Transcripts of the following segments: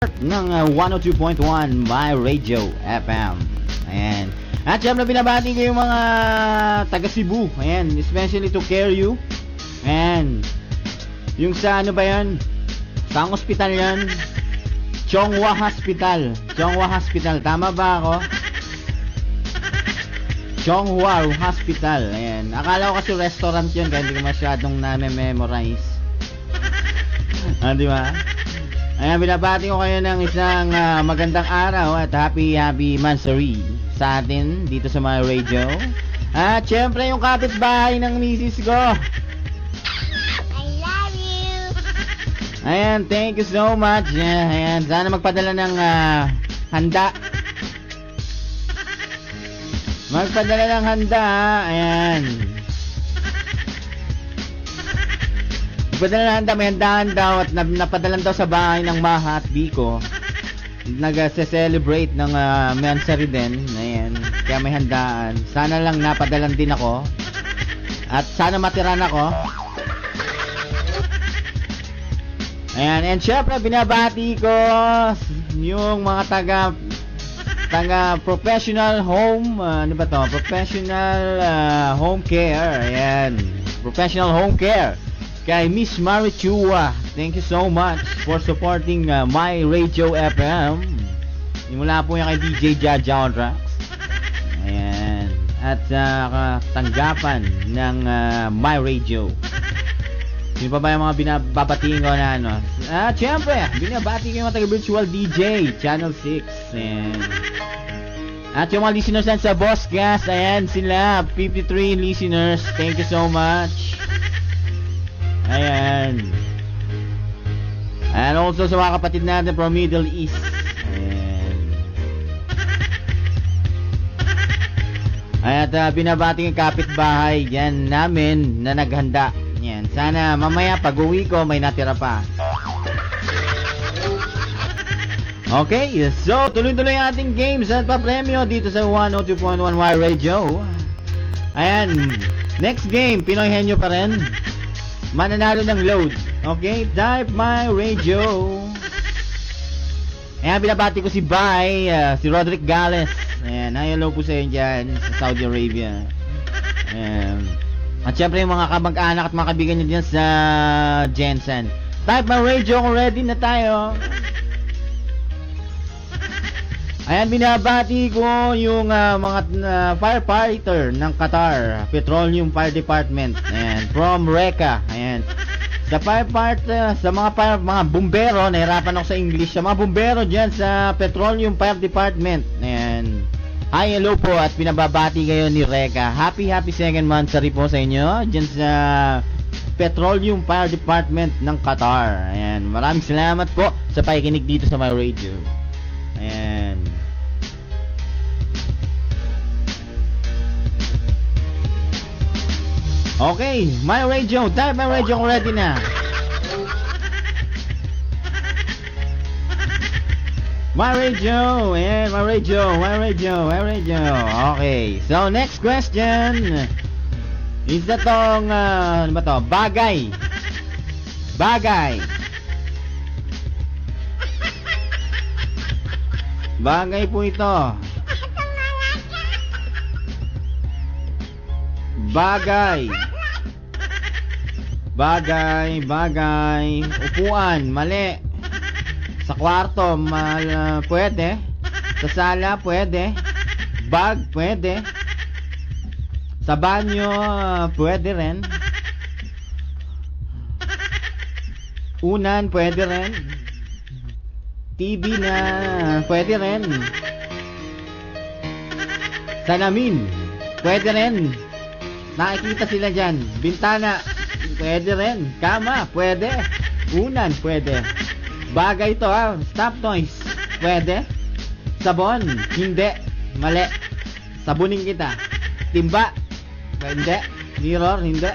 ng 102.1 My Radio FM. Ayan. At syempre binabati ko yung mga taga Cebu. Ayan, especially to care you. Ayan. Yung sa ano ba yan? Saang hospital yan? Chonghua Hospital. Chonghua Hospital. Tama ba ako? Chonghua Hospital. Ayan. Akala ko kasi restaurant yun kaya hindi ko masyadong na-memorize. Di ba? Ayan, binabati ko kayo ng isang magandang araw at happy Mansari sa atin dito sa My Radio. At syempre yung kapitbahay ng misis ko. I love you. Ayan, thank you so much. Ayan, sana magpadala ng handa. Magpadala ng handa, ayan. Magpadala ng handa, may handaan daw at napadalan daw sa bahay ng Maha at Biko. Nag-celebrate ng Mansari din. Ayan, kaya may handaan. Sana lang napadalan din ako. At sana matiran ako. Ayan, and syempre binabati ko yung mga taga professional home, ano ba to? Professional home care. Ayan, professional home care kay Miss Marichua. Thank you so much for supporting My Radio FM. Mula po yan kay DJ Jaja on Tracks. Ayan, at tanggapan ng My Radio. Sino pa ba yung mga binababatiin ko na ano? At syempre, binabati ko yung mga taga-virtual DJ, Channel 6. Ayan. At yung mga listeners yan sa Bosscast, ayan sila, 53 listeners. Thank you so much. Ayan. And also sa mga kapatid natin from Middle East. Ayan. At binabati yung kapitbahay yan namin na naghanda. Yan. Sana mamaya pag-uwi ko may natira pa. Okay, so tuloy-tuloy ang ating games at pa-premyo dito sa 102.1 Y Radio. Ayan, next game, Pinoy Henyo pa rin. Mananalo ng load. Okay, type My Radio. Ayan, binabati ko si Bay, si Roderick Gales. Ayan, hello po sa inyo dyan sa Saudi Arabia. Ayan. At syempre yung mga kamag-anak at mga kaibigan nyo dyan sa Jensen. Type My Radio kung ready na tayo. Ayan, binabati ko yung mga firefighter ng Qatar Petroleum Fire Department. Ayan, from Reka. Ayan. Sa firefighter, sa mga bumbero, nahirapan ako sa English. Sa mga bumbero dyan sa Petroleum Fire Department. Ayan. Hi, hello po at pinababati kayo ni Reka. Happy second monthsary po sa inyo dyan sa Petroleum Fire Department ng Qatar. Ayan, maraming salamat po sa pakikinig dito sa My Radio. Ayan. Okay, My Radio. Type My Radio kung ready na. My Radio. Ayan, My Radio. My Radio. My Radio. Okay, so next question. Is that tong, ano ba to? Bagay. Bagay. Bagay po ito. Bagay. Bagay. Upuan, mali. Sa kwarto, pwede. Sa sala, pwede. Bag, pwede. Sa banyo, pwede rin. Unan, pwede rin. TV na, pwede rin. Salamin, pwede rin. Nakikita sila dyan. Bintana, pwede rin. Kama, pwede. Unan, pwede. Bagay to stop noise, pwede. Sabon, hindi. Mali. Sabunin kita. Timba, hindi. Mirror, hindi.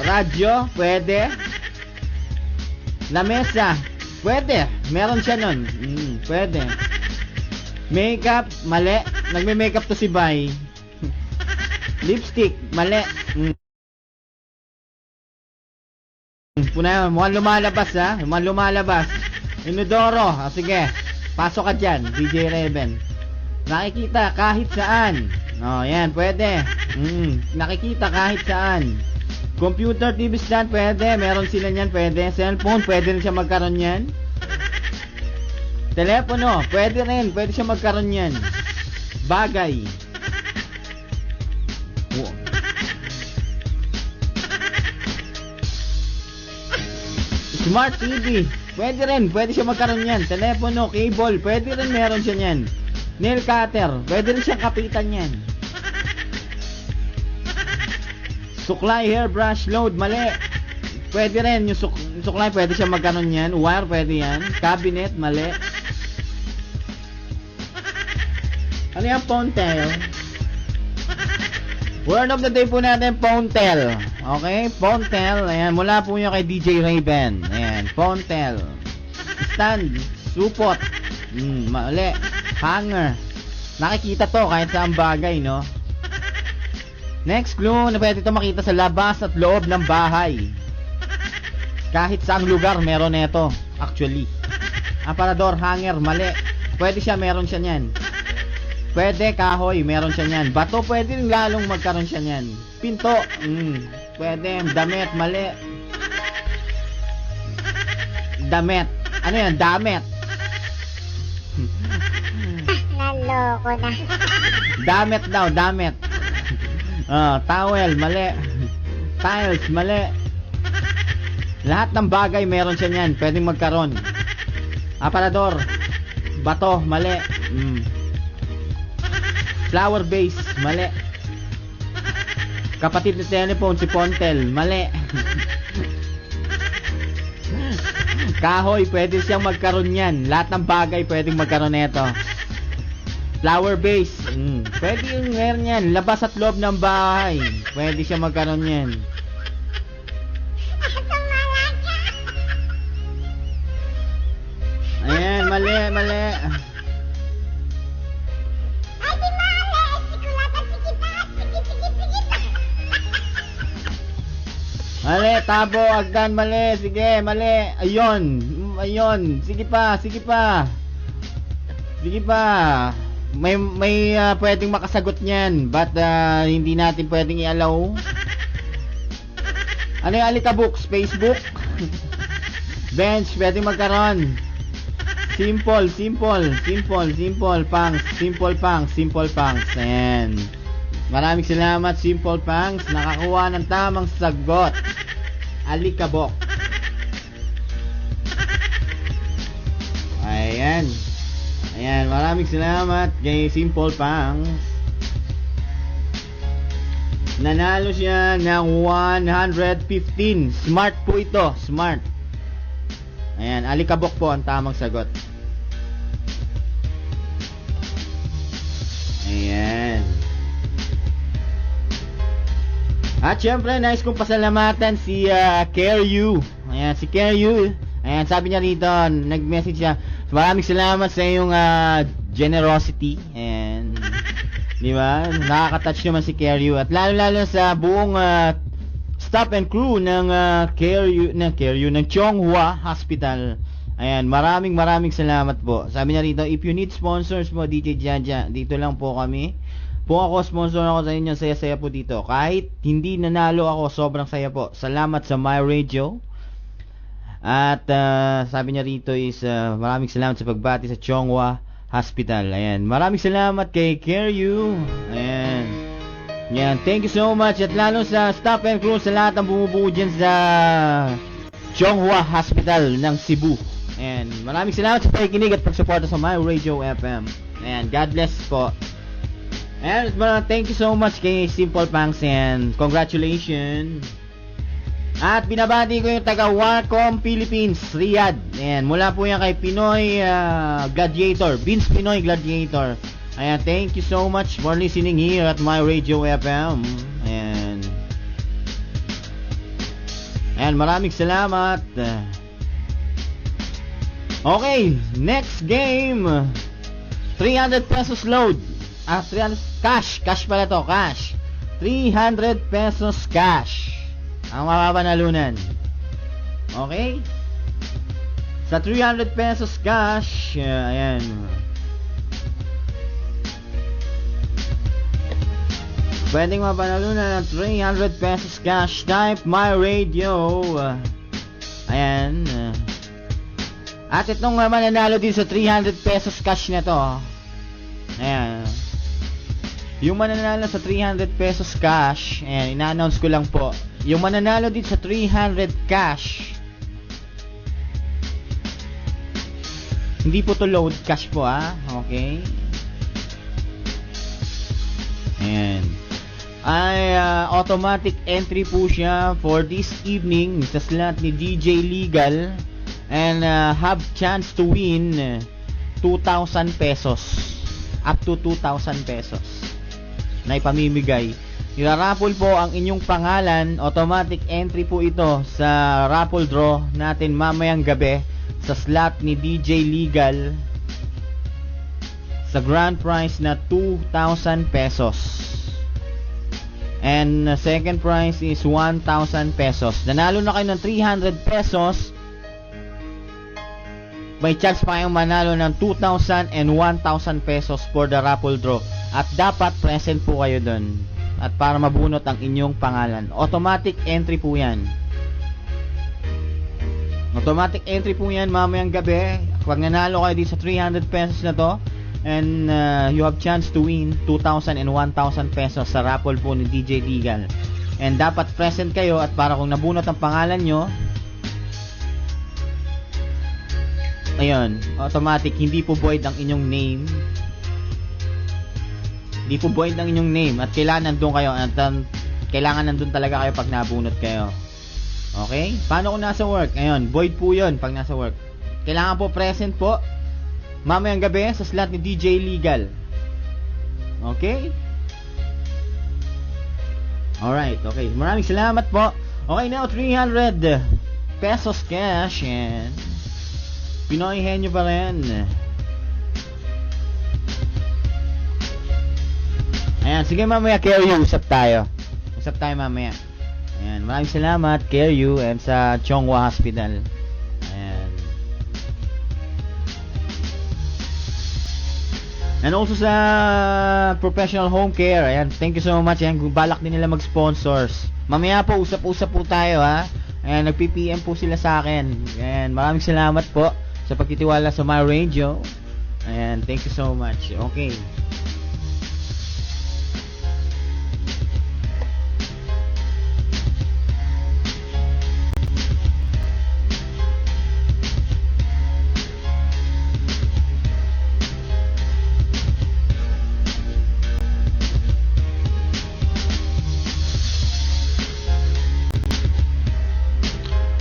Radyo, pwede. Lamesa, pwede. Meron siya nun. Pwede. Makeup, mali. Nagme-makeup to si Bay. Lipstick, mali. Puna, mukhang lumalabas ha. Mukhang lumalabas. Inodoro. Sige. Pasok ka dyan, DJ Raven. Nakikita kahit saan. Yan, pwede. Nakikita kahit saan. Computer, TV stand, pwede. Meron sila niyan, pwede. Cellphone, pwede rin siya magkaroon yan. Telepono, pwede rin. Pwede siya magkaroon yan. Bagay. Smart TV, pwede rin, pwede siya magkaroon yan. Telepono, cable, pwede rin meron siya yan. Nail cutter, pwede rin siyang kapitan yan. Suklay, hairbrush, load, mali. Pwede rin, yung suklay, pwede siya magkaroon yan. Wire, pwede yan. Cabinet, mali. Ano yung ponytail? Word of the day po natin, ponytail. Okay, ponytail. Ayan, mula po yung kay DJ Raven. Ayan, ponytail. Stand, supot. Mali. Hanger. Nakikita to kahit saan bagay, no? Next clue, na pwede ito makita sa labas at loob ng bahay. Kahit saang lugar, meron ito. Actually. Aparador, hanger, mali. Pwede siya, meron siya niyan. Pwede, kahoy, meron siya niyan. Bato, pwede rin lalong magkaroon siya niyan. Pinto, pwede. Damit, mali. Damit. Ano yan? Damit. Naloko na. Damit daw, damit. Towel, mali. Tiles, mali. Lahat ng bagay meron siya niyan. Pwedeng magkaroon. Aparador. Bato, mali. Flower vase, mali. Kapatid ni telephone, si Pontel, mali. Kahoy, pwede siyang magkaroon yan. Lahat ng bagay pwedeng magkaroon nito. Flower vase, pwede yung meron yan. Labas at loob ng bahay, pwede siya magkaroon yan. Ayan, mali, mali. Mali, tabo, agdan, mali. Sige, mali. Ayun. Ayun. Sige pa, sige pa. Sige pa. May pwedeng makasagot niyan. But hindi natin pwedeng i-allow. Ano yung alikabooks? Facebook? Bench, pwedeng magkaroon. Simple, simple. Simple, simple. Punks. Simple punks. Simple punks. Ayan. Maraming salamat, Simple Pangs. Nakakuha ng tamang sagot. Alikabok. Ayan. Ayan, maraming salamat kay Simple Pangs. Nanalo siya ng 115. Smart po ito, smart. Ayan, alikabok po ang tamang sagot. Ayan. At syempre, nice kong pasalamatan si Care You. Ayan, si Care You. Ayan, sabi niya rito, nag-message siya. Maraming salamat sa iyong generosity. Ayan. Di ba? Nakaka-touch naman si Care You. At lalo-lalo sa buong staff and crew ng Care You, ng Chonghua Hospital. Ayan, maraming salamat po. Sabi niya rito, if you need sponsors po, DJ Jaja, dito lang po kami. Kung ako, sponsor ako sa inyo, saya-saya po dito. Kahit hindi nanalo ako, sobrang saya po. Salamat sa My Radio. At sabi niya rito is maraming salamat sa pagbati sa Chonghua Hospital. Ayan, maraming salamat kay Care You. Ayan. Ayan, thank you so much. At lalo sa staff and crew, sa lahat ng bumubuo dyan sa Chonghua Hospital ng Cebu. Ayan, maraming salamat sa pakikinig at pagsuporta sa My Radio FM. Ayan, God bless po. And thank you so much kay Simple Pangs and congratulations. At binabati ko yung taga Warcom Philippines, Riyadh. Ayan, mula po yan kay Pinoy Gladiator, Vince Pinoy Gladiator. Ayan, thank you so much for listening here at My Radio FM. Ayan. Ayan, maraming salamat. Okay, next game. 300 pesos load. 300 cash pala to, cash. 300 pesos cash ang mapapanalunan. Okay? Sa 300 pesos cash, ayan. Pwedeng mapanalunan ng 300 pesos cash. Type my radio. Ayan. At itong mananalo din sa 300 pesos cash na to. Ayan. Yung mananalo sa 300 pesos cash, ayan, ina-announce ko lang po. Yung mananalo din sa 300 cash, hindi po to load cash po, okay? Ayan. Ay automatic entry po siya for this evening sa slot ni DJ Legal, and have chance to win 2,000 pesos, up to 2,000 pesos na ipamimigay. Iraraffle po ang inyong pangalan. Automatic entry po ito sa raffle draw natin mamayang gabi sa slot ni DJ Legal sa grand prize na 2,000 pesos. And second prize is 1,000 pesos. Nanalo na kayo ng 300 pesos, may chance pa kayong manalo ng 2,000 and 1,000 pesos for the raffle draw. At dapat present po kayo dun, at para mabunot ang inyong pangalan. Automatic entry po yan. Automatic entry po yan mamayang gabi. Pag nanalo kayo din sa 300 pesos na to, and you have chance to win 2,000 and 1,000 pesos sa raffle po ni DJ Legal. And dapat present kayo, at para kung nabunot ang pangalan nyo, ayun, automatic, hindi po void ang inyong name. Hindi po void ang inyong name, at kailangan nandun kayo, at kailangan nandun talaga kayo pag nabunot kayo. Okay? Paano kung nasa work? Ayun, void po yun pag nasa work. Kailangan po present po mamayang gabi sa slot ni DJ Legal. Okay? Alright, okay. Maraming salamat po. Okay, now 300 pesos cash, and Pinoy Henyo pa rin. Ayan, sige mamaya, care you, usap tayo mamaya. Ayan, maraming salamat, care you, and sa Chonghua Hospital. Ayan. And also sa Professional Home Care. Ayan, thank you so much. Ayan, balak din nila mag-sponsors. Mamaya po, usap-usap po tayo, Ayan, nag-PPM po sila sa akin. Ayan, maraming salamat po sa pagtitiwala sa My Radio. Ayan, thank you so much. Okay.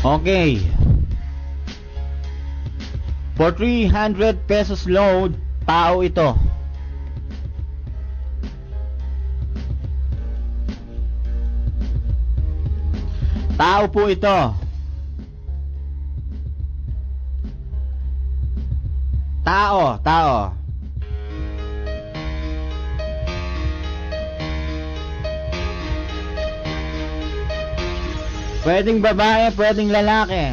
Okay. For 300 pesos load, tao ito. Tao po ito. Tao. Pwedeng babae, pwedeng lalaki.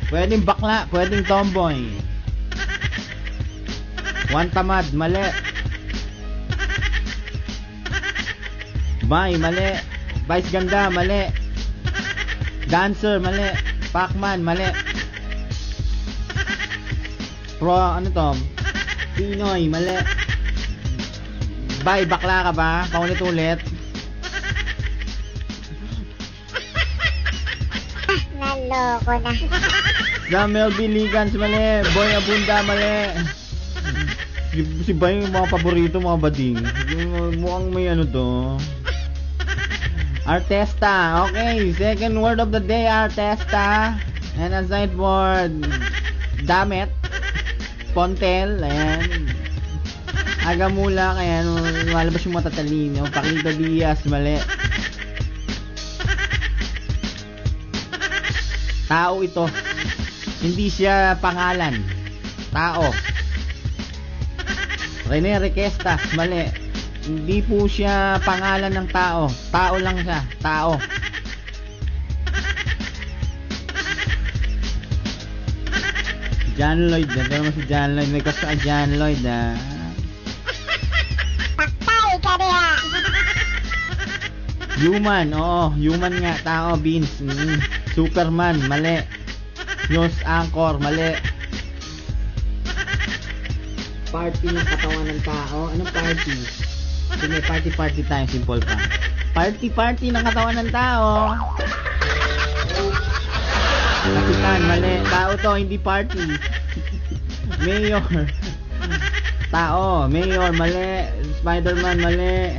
Pwedeng bakla, pwedeng tomboy. One tamad, mali. Bay, mali. Vice ganda, mali. Dancer, mali. Pacman, mali. Ano to? Pinoy, mali. Bay, bakla ka ba? Paulit-ulit. Naloko na. Jamel Biligans, mali. Boy Abunda, mali. Si Bay, yung mga paborito, mga bading. Mukhang may ano to. Artesta. Okay, second word of the day, Artesta. And aside for Damet, Pontel, ayan. Agamula, ayan. Malabas yung matatalino. Paquito Diaz, mali. Tao ito. Hindi siya pangalan. Tao. Rene Requestas, mali. Hindi po siya pangalan ng tao. Tao lang siya. Tao. John Lloyd. Ito naman si John Lloyd. May gusto ka John Lloyd, ah. Patay ka niya. Human, oo. Human nga. Tao, beans. Superman, mali. News anchor, mali. Party ng katawan ng tao. Anong party? Sige, party tayo. Simple pa. Party ng katawan ng tao. Kapitan, mali. Tao to, hindi party. Mayor. Tao, mayor, mali. Spider-Man, mali.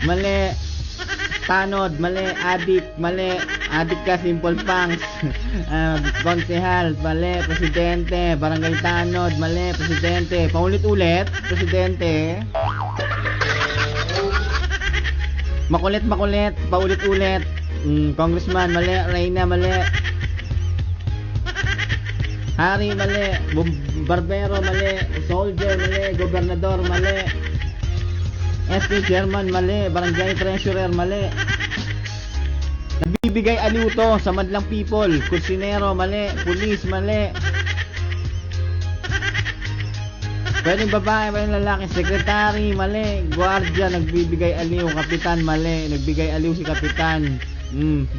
Mali. Tanod, mali. Addict, mali. Addict ka, simple punks. Konsehal, mali. Presidente, barangay Tanod, mali. Presidente. Paulit-ulit, presidente. Makulit, paulit-ulit. Congressman, mali. Reyna, mali. Hari, mali. Barbero, mali. Soldier, mali. Gobernador, mali. SP Chairman, mali. Barangay Treasurer, mali. Nagbibigay aliw to sa madlang people. Kusinero, mali. Police, mali. Pwedeng babae, pwedeng lalaki. Secretary, mali. Guardia, nagbibigay aliw. Kapitan, mali. Nagbigay aliw si Kapitan.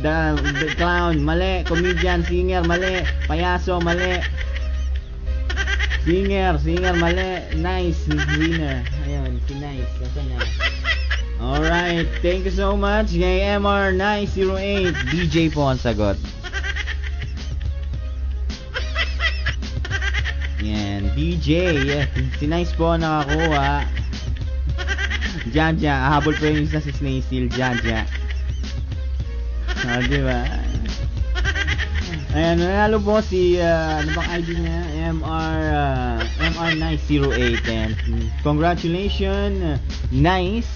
The clown, mali. Comedian, singer, mali. Payaso, mali. Singer, mali. Nice, winner. Ayun, si Nice. Kasi na. Alright, thank you so much. Kay MR908, DJ po ang sagot. Yan, DJ. Si Nice po nakakuha. Jaja, habol pa yung isa si Snake Steel. Jaja. Diba? Ayan, nanalo po si, ano bang ID niya? MR908. And congratulations, Nice,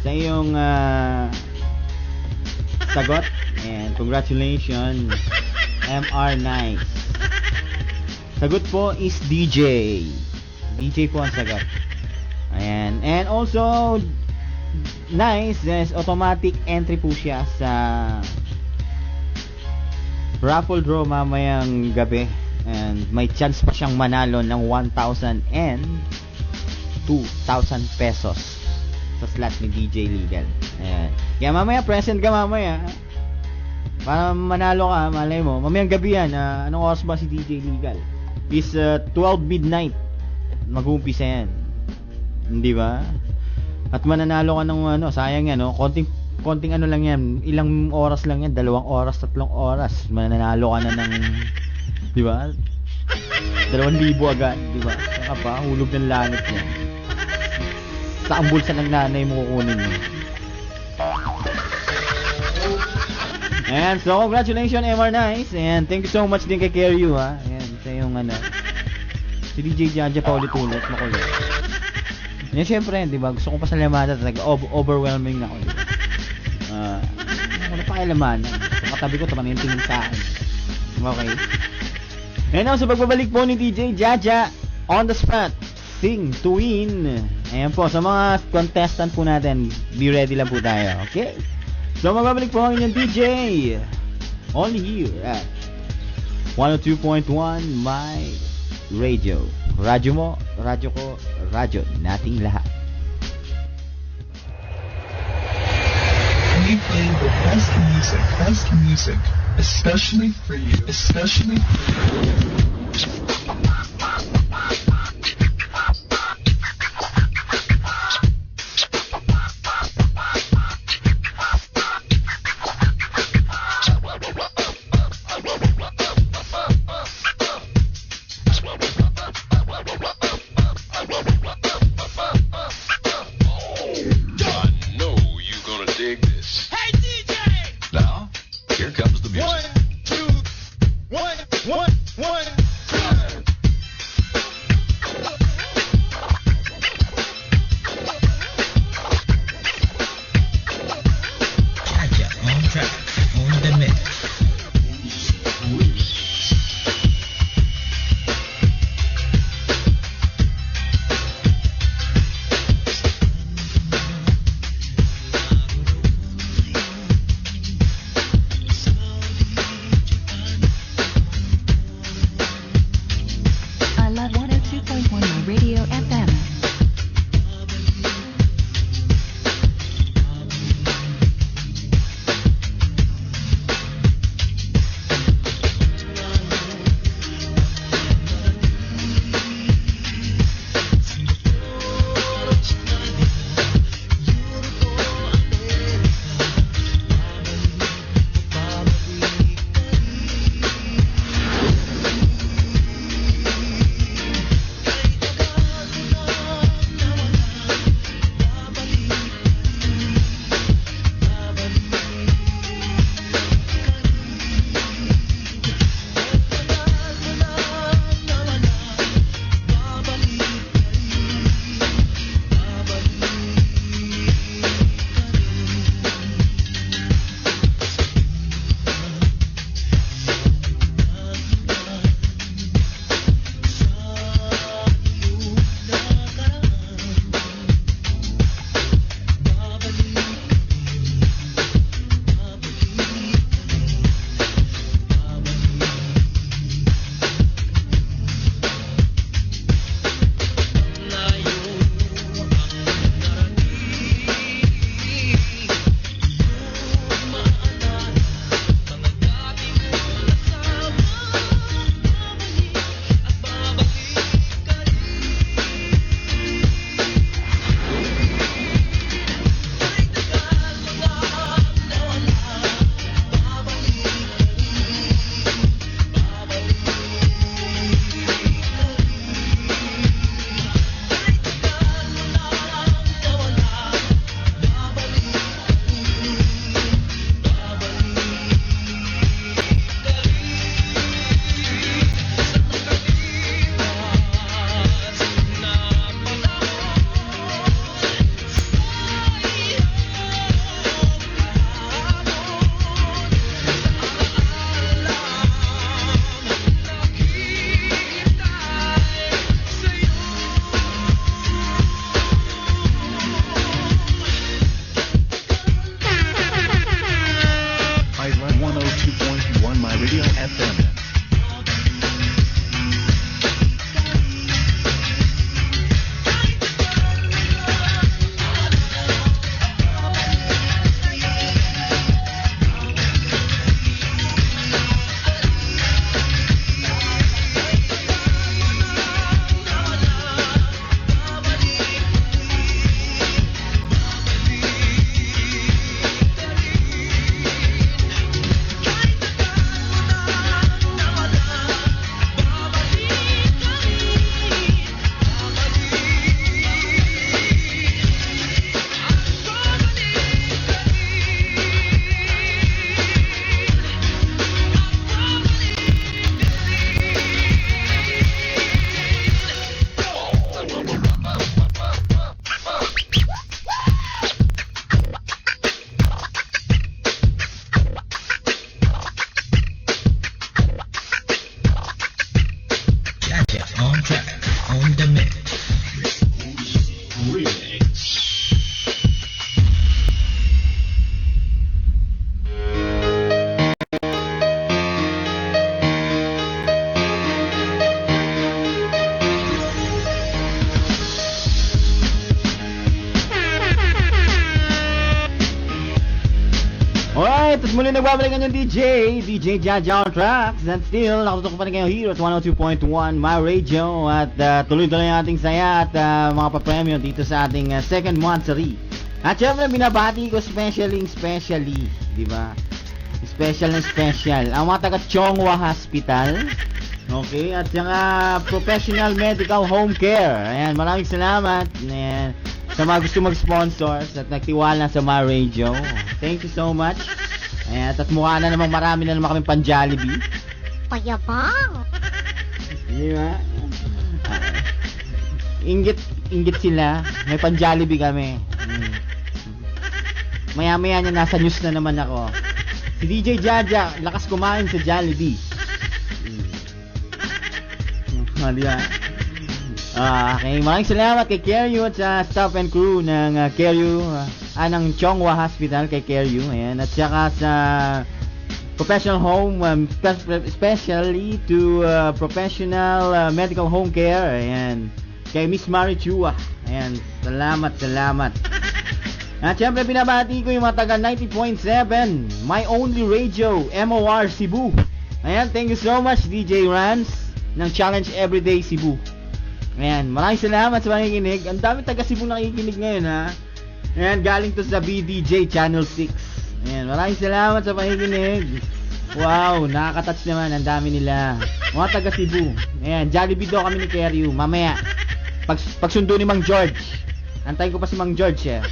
sa iyong sagot. And congratulations, MR9. Sagot po is DJ. DJ po ang sagot. Ayan. And also, Nice, there's automatic entry po siya sa raffle draw mamayang gabi. And may chance pa siyang manalo ng 1,000 and 2,000 pesos sa slot ni DJ Legal. Ayan. Kaya mamaya, present ka mamaya. Para manalo ka, malay mo. Mamayang gabi yan. Anong oras ba si DJ Legal? Is 12 midnight. Mag-uumpisa yan. Hindi ba? At mananalo ka ng sayang yan, konting ano lang yan, ilang oras lang yan, 2 oras, 3 oras, mananalo ka na ng, di ba? 2,000 agad, di ba? Saka pa, hulog ng langit yan. Sa ang bulsa ng nanay mo kukunin mo. And so, congratulations, MR Nice, and thank you so much din kay Keryu, ha. Ayan, sa yung si DJ Jaja pa ulit-ulit, makulit. Yan, syempre, di ba? Gusto ko pa sa lamada, overwhelming na ako. Wala pa kay lamada. Sa katabi ko, taman yung tingin sa akin. Okay. And now, sa pagbabalik po ni DJ Jaja, on the spot, sing to win. Ayan po, sa mga contestant po natin, be ready lang po tayo, okay? So, magbabalik po ang inyong DJ. Only here at 102.1 My Radio. Radyo mo, radyo ko, radyo nating lahat. We play the best music, especially for you, muli nagbabalik ang DJ Jaja on Tracks. And still, nakatutok pa rin kayo here at 102.1 My Radio. At tuloy-tuloy ang ating saya at mga papremyo dito sa ating second monthsary. At syempre, binabati ko specially, di ba? Special na special. Ang mga taga Chongwa Hospital. Okay, at saka Professional Medical Home Care. Ayan, maraming salamat. Ayan, sa mga gusto mag-sponsor at nagtiwala sa My Radio. Thank you so much. Ayan, at mukha na namang marami na naman kami pan-Jollibee. Payabang! Di ba? Inggit sila. May pan-Jollibee kami. Maya-maya niya nasa news na naman ako. Si DJ Jaja, lakas kumain sa Jollibee. Di ba? Okay, maraming salamat kay Keryu at sa staff and crew ng Keryu, ng Chongwa Hospital kay Keryu. Ayan, at saka sa Professional Home, especially to Professional Medical Home Care. Ayan, kay Miss Mari Chua. Ayan, salamat. At syempre, binabati ko yung mga taga 90.7 My Only Radio, MOR Cebu. Ayan, thank you so much DJ Rans ng Challenge Everyday Cebu. Ayan, maraming salamat sa pakikinig. Ang dami taga Cebu nakikinig ngayon, ha. Ayan, galing to sa BDJ Channel 6. Ayan, maraming salamat sa pakikinig. Wow, nakaka-touch naman. Ang dami nila. Mga taga Cebu. Ayan, Jollibee daw kami ni Keryu. Mamaya, pagsundo ni Mang George. Antayin ko pa si Mang George, eh.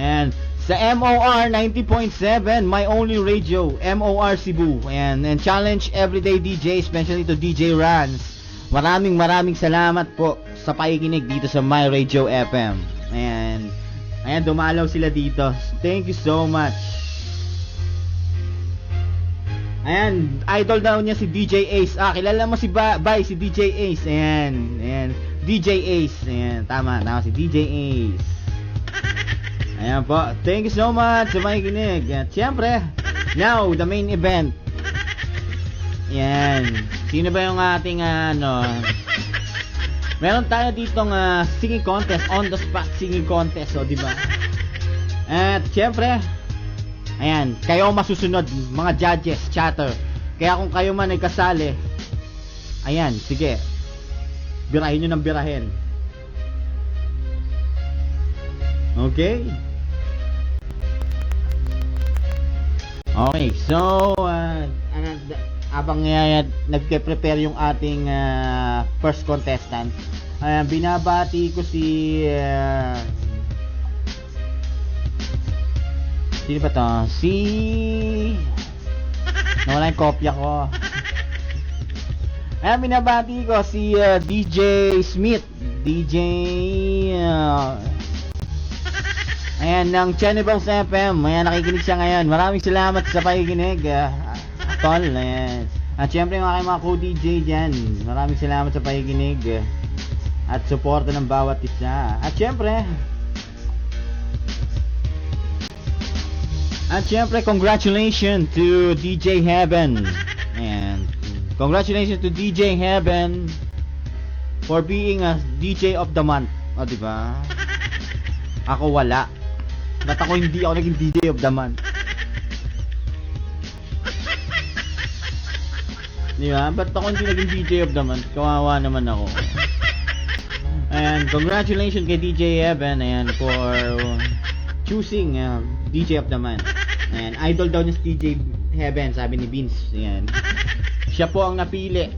Ayan, sa MOR 90.7 My Only Radio, MOR Cebu. Ayan, and Challenge Everyday DJ, especially to DJ Rans. Maraming salamat po sa pakikinig dito sa My Radio FM. Ayan, dumalaw sila dito. Thank you so much. Ayan, idol daw niya si DJ Ace. Kilala mo si Bay, si DJ Ace. Ayan, DJ Ace. Ayan, tama si DJ Ace. Ayan po, thank you so much sa pakikinig. At syempre, now, the main event. Yan. Sino ba yung ating meron tayo ditong singing contest, on the spot singing contest, di ba? At syempre, ayan, kayo masusunod, mga judges, chatter. Kaya kung kayo man ay kasali, ayan, sige. Birahin nyo ng birahin. Okay? Okay, so abang nagpe-prepare yung ating first contestant, binabati ko si sino ba to? Nawala yung kopya ko. Binabati ko si DJ Smith, ayan, ng Channel FM. Ayan, nakikinig siya ngayon. Maraming salamat sa pakikinig, tol. Ayan. At syempre mga co-DJ dyan, maraming salamat sa pakikinig at suporta ng bawat isa. At syempre congratulations to DJ Heaven. Ayan, congratulations to DJ Heaven for being a DJ of the month. Diba? Ako wala. Ba't ako hindi ako naging DJ of the month? Diba? Ba't ako hindi naging DJ of the month? Kawawa naman ako. And congratulations kay DJ Evan, ayan, for choosing DJ of the month. And idol daw niya si DJ Heaven, sabi ni Vince. Ayan. Siya po ang napili.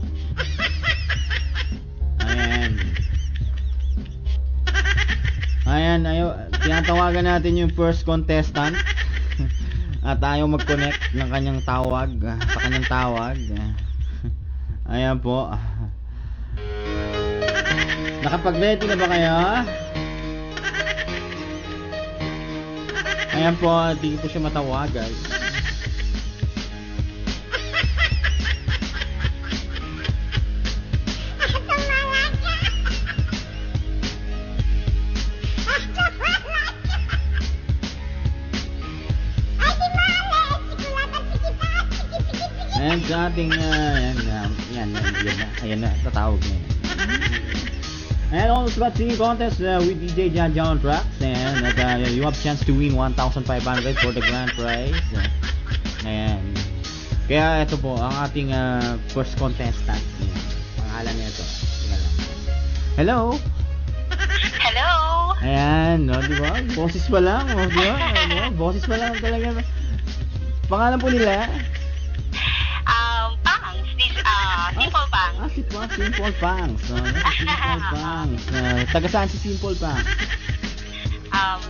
Ayan, tinatawagan natin yung first contestant. At ayaw mag-connect ng kanyang tawag, sa kanyang tawag. Ayan po. Nakapag-ready na ba kayo? Ayan po, di po siya matawagan. Ayan sa ating ayan na, tatawag na. And also about singing contest with DJ Jan John Tracks, and you have chance to win 1,500 for the grand prize. Ayan. Kaya ito po ang ating first contestant. Ayan. Pangalan niya ito. Hello. Hello. Ayan, no, di ba? Boses pa lang, oh, di ba? Ano, boses pa lang talaga. Pangalan po nila? Pangs. Simple Pangs. Simple Pangs. Simple Pangs. Taga saan si Simple Pangs?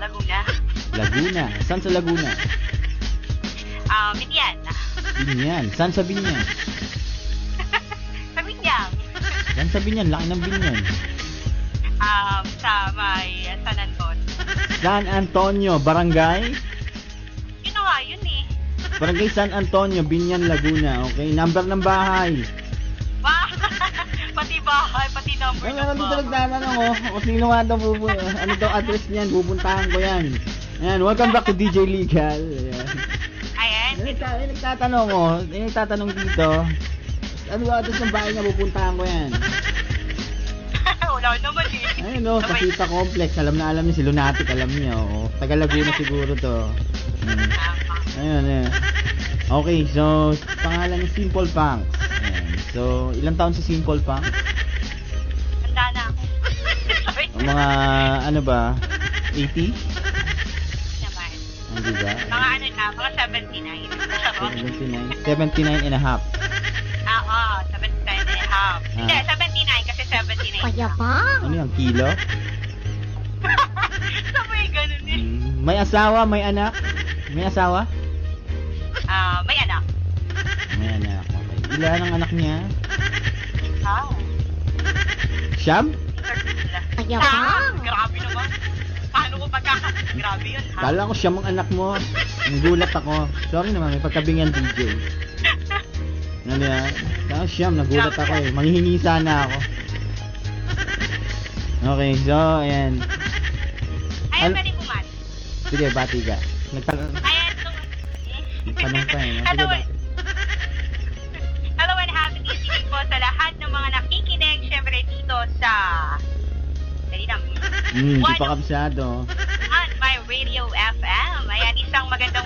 Laguna. Laguna. Saan sa Laguna? Binyan. Binyan. Saan sa Binyan? Sa Binyang. Saan sa Binyan? Laki ng Binyan. Sa may San Antonio. San Antonio, Barangay? Yun na nga, yun eh. Barangay San Antonio, Binyan, Laguna. Okay, number ng bahay. Pati bahay, pati number Ay, ng meron dito bahay. nagtatanong, oh. Kung sino nga daw ano daw address niyan, pupuntahan ko yan. Ayan, welcome back to DJ Legal. Ayan. Ayan. Nagtatanong, oh. Nagtatanong dito. Ano ba address ng bahay niya, pupuntahan ko yan. Wala naman eh. Ayun, no, Pakita Complex. Alam niya, si Lunatic, alam niya, oh. Taga Laguna siguro to. Ayun, ayun. Okay, so, pangalan ni Simple Pangs. Ayan. So, ilang taon si Simple Pangs? Handa na ako. Sorry. Mga, ano ba, 80? Naman. Hindi ba? Mga ano na, mga 79. 79 and a half. Oo, 79 and a half. Hindi, 79 kasi 79. Payabang. Ano yung kilo? Sabay ganun eh. May asawa, may anak? May asawa? May anak. May anak. Okay. Ilan ang anak niya? Siyam? Payabang. Grabe naman. Paano ko grabe yun, ha? Kala ko siyam ang anak mo. Nagulat ako. Sorry naman, may pagkabingan DJ. Ano yan? Kaya siyam, nagulat ako eh. Manghihingi sana ako. Okay, so, ayan. Ayan, pwede bumati. Sige, bati ka. Nagtanong Ayan, pa eh. No? Hello, Sige, bati. hello and happy listening po sa lahat ng mga nakikinig, syempre dito sa... Dali lang. Di pa kabisado. On my Radio FM. Ayan, isang magandang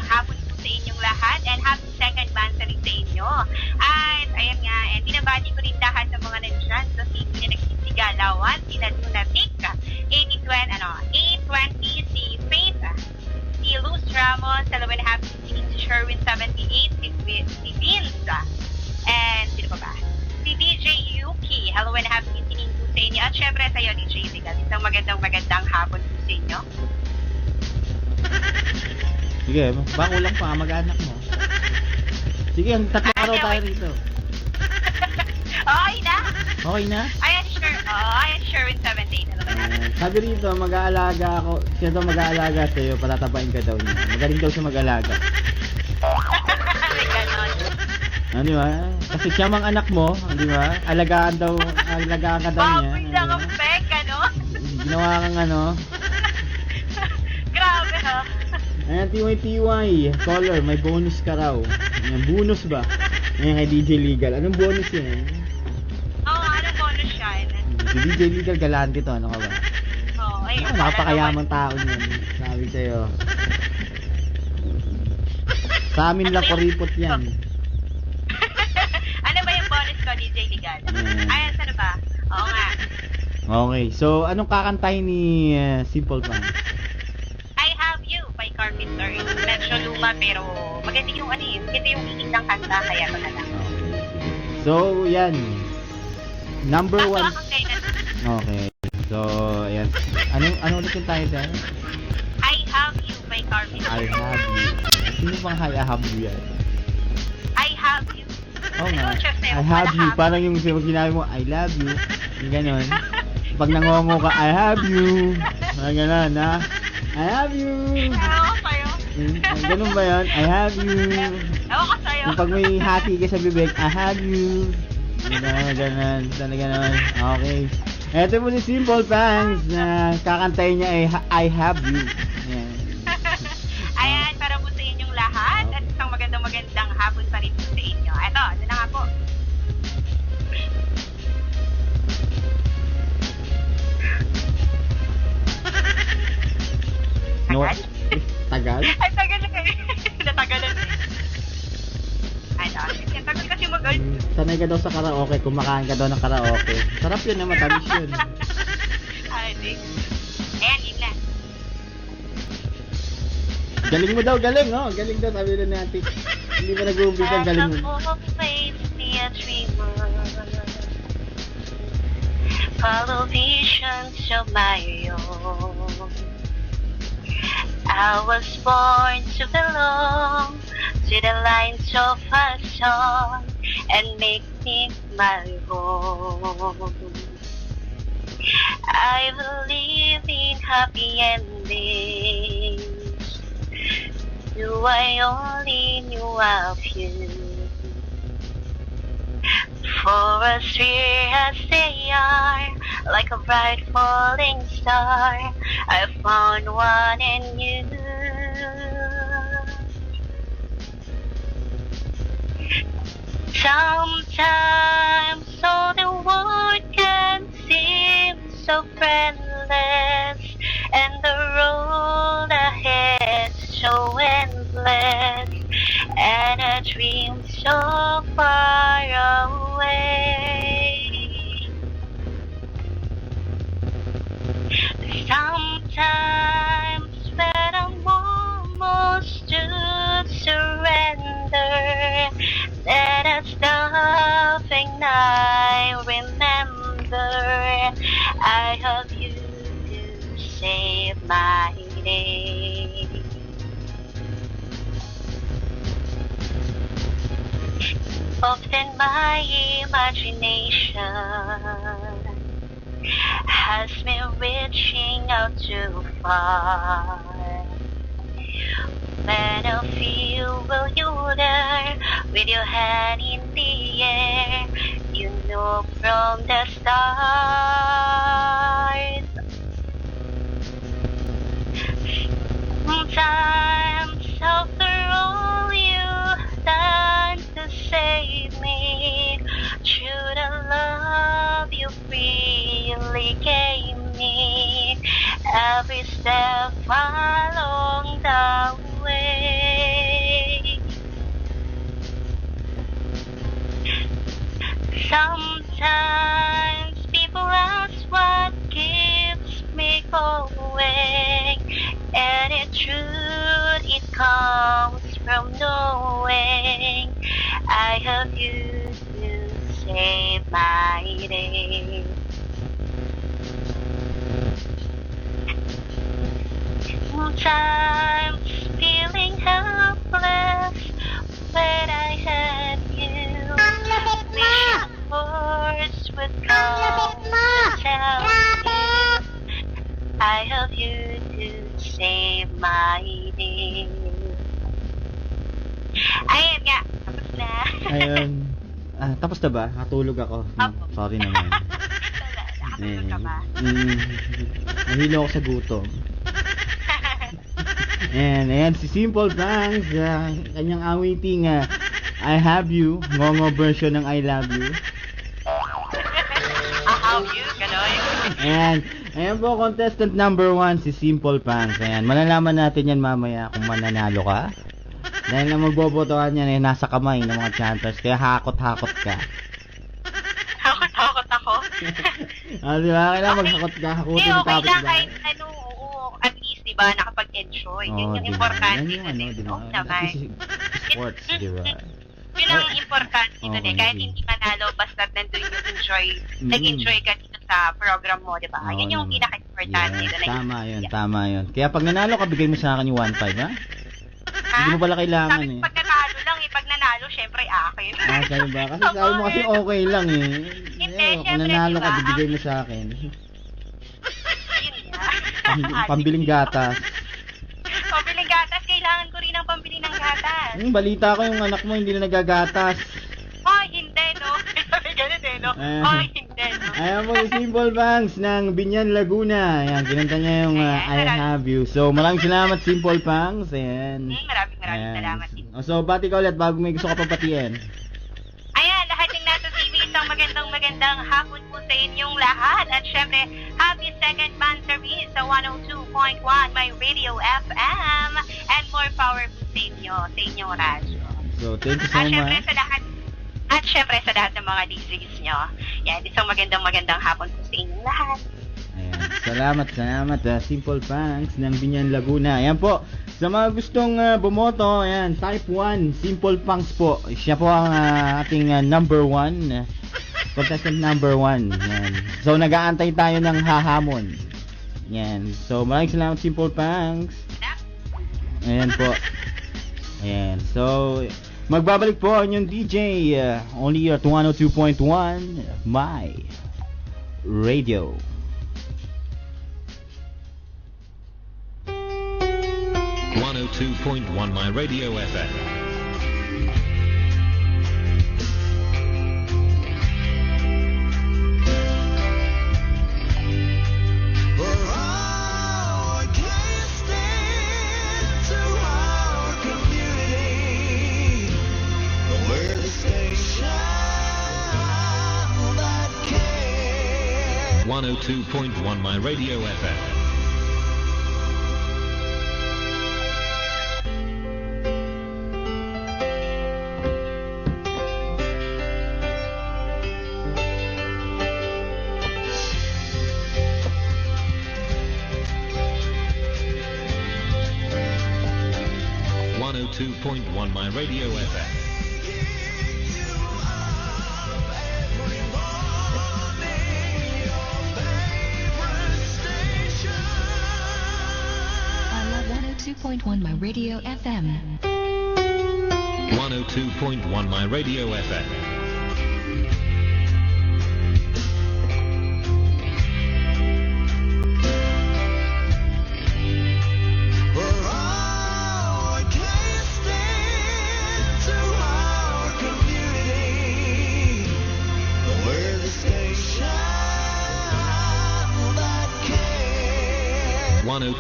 hapon po sa inyong lahat and happy second monthsary sa inyo. At ayan nga, and binabati ko rin lahat ng mga nandyan sa TV na nagsisigalawan, sina Lunatic, 820, si Faith, si Luz Ramos, hello and happy listening si Sherwin 78, si Vince, and sino pa ba? Si DJ Yuki, hello and happy listening po sa inyo. At syempre sa'yo, DJ Legal, isang magandang hapon po sa inyo. Sige, bakulang pa, mag-anak mo. Sige, ang tatlong araw tayo rito. Okay na? Okay na? Ayan, Sherwin 78, hello and happy. Sabi rito, mag-aalaga ako. Siya daw mag-aalaga sa'yo, patatapain ka daw niya. Magaling daw siya mag-alaga. May ganon. Di ba? Kasi siya mang anak mo, di ba? Alagaan ka daw niya. Baboy lang ang pek, ano? Ginawa kang ano. Grabe, ha? Ayan, TY, caller, may bonus ka raw. Ayan, bonus ba? Ayan, kay DJ Legal. Anong bonus yan? Oo, anong bonus yan? Si DJ Legal, galante to, ano ka ba? Oo, ayun. Napakayamang tao niyan. Sabi sa'yo. Sa amin lang kuripot yan. Ano ba yung bonus ko, DJ Legal? Ayan, saan ba? Oo nga. Okay, so anong kakantahin ni Simple Pan? I Have You by Carpenter. Medyo luma pero maganda yung maganda yung inig ng kanta, kaya ito na lang. So, yan. Number Bago one. akong kainan. Okay. So, ayan. Ano ulit yung title? I Have You by Carpenter. I have you. Sino bang I have you yan? I Have You. Oo nga. Ano, just I have you. Parang yung sinabi mo, I love you. Yung ganon. Pag nangongo ka, I have you. Parang ganon, ha? I have you. Ewan ko sa'yo. Ganun ba yun? I have you. Ewan ko sa'yo. Yung pag may hati ka sa bibig, I have you. Ganun. Talaga naman. Okay. Ito po si Simple Pangs na kakantayin niya ay I have you. Ayan. Ayan, para po sa inyong lahat at isang magandang hapon pa rin po sa inyo. Ito, ano na nga po. Sanay ka daw sa karaoke, kumakain ka daw ng karaoke. Sarap yun na matamis yun. Ay, di. Ayan, yun na. Galing mo daw, galing, oh. Galing daw, sabi na natin. Hindi ba nag-uumpisa, galing mo. Always be a dreamer. Follow visions of my own. I was born to belong to the lines of a song and make it my home. I believe in happy endings. Do I only knew of you? For as rare as they are, like a bright falling star, I found one in you. Sometimes all the world can seem so friendless, and the road ahead so endless, and a dream so far away. Sometimes when I'm almost to surrender, then it's nothing I remember. I have you to save my day. Often my imagination has me reaching out too far. When I feel well, you're there with your hand in the air. You know from the start. Sometimes after all you've done to save me, through the love you freely gave me, every step along the way. Sometimes people ask what keeps me going, and in truth it comes from knowing I have you to save my day. Sometimes feeling helpless when I had you. Wishing words would come to tell you I have you to save my day. Ayun nga, tapos na. Ayun. Tapos na ba? Natulog ako. Apo. Sorry naman. Nakatulog ka ba? Nahilo ako sa gutom. Ayan, si Simple Bangs, kanyang awiting I Have You, ngongo version ng I Love You. I have you, gano'n. Ayan po, contestant number 1, si Simple Bangs. Ayan, malalaman natin yan mamaya kung mananalo ka. Dahil na magbobotohan yan, nasa kamay ng mga chanters, kaya hakot-hakot ka. Takot ako. Diba? Kailangan maghakot ka, hakutin yung okay topic lang, ba? kahit at least, diba, nakapag-enjoy. Yan yung diba? importante Yan yung dun eh. diba? Oo naman. Sports, diba? Yun ang importante dun eh. Kahit hindi. hindi manalo, basta nandun yung enjoy, Mm. nag-enjoy ka dito sa program mo, diba? Oo Yan yung naman. pinaka-importante Yes, dun eh. tama yun. Kaya pag nanalo ka, bigay mo sa akin yung 1.5, ha? Hindi mo pala kailangan Sabi eh. pag nanalo lang eh. Pag nanalo, syempre akin. Sabi ba? Kasi sabi mo kasi okay lang eh. Hindi, Kung syempre, nanalo ka, diba? bibigay mo sa akin. Yun nga. Pambiling gatas. Pambiling gatas, kailangan ko rin ng pambili ng gatas. Balita ko yung anak mo hindi na nagagatas. Ay, hindi, no? Sabi ganun eh, no? Ay, hindi, no? Ayan po yung Simple Bangs ng Binyan, Laguna. Ayan, kinanta niya yung I Have You. So, maraming salamat Simple Bangs. Ayan. Maraming Ayan. salamat din. So, bati ka ulit bago may gusto ka pa patiin. Ayan, lahat ng nasa TV, isang magandang hapon po sa inyong lahat. At syempre, happy second month service sa 102.1 My Radio FM. And more power po sa inyo, sa inyong radyo. So, thank you so At syempre much. sa lahat, at syempre sa lahat ng mga DJs nyo. Yan, isang magandang hapon po sa inyong lahat. Ayan. Salamat, Simple Punks ng Binyan, Laguna. Ayan po, sa mga gustong bumoto, ayan, type 1, Simple Punks po. Siya po ang ating number 1, contestant number 1. Ayan. So, nag-aantay tayo ng hahamon. Ayan. So, maraming salamat, Simple Punks. Ayan po. Ayan. So, magbabalik po ang inyong DJ, only at 102.1, My Radio. 102.1 My Radio FM. One 102.1 My Radio FM. My Radio FM. I love 102.1 My Radio FM. 102.1 My Radio FM.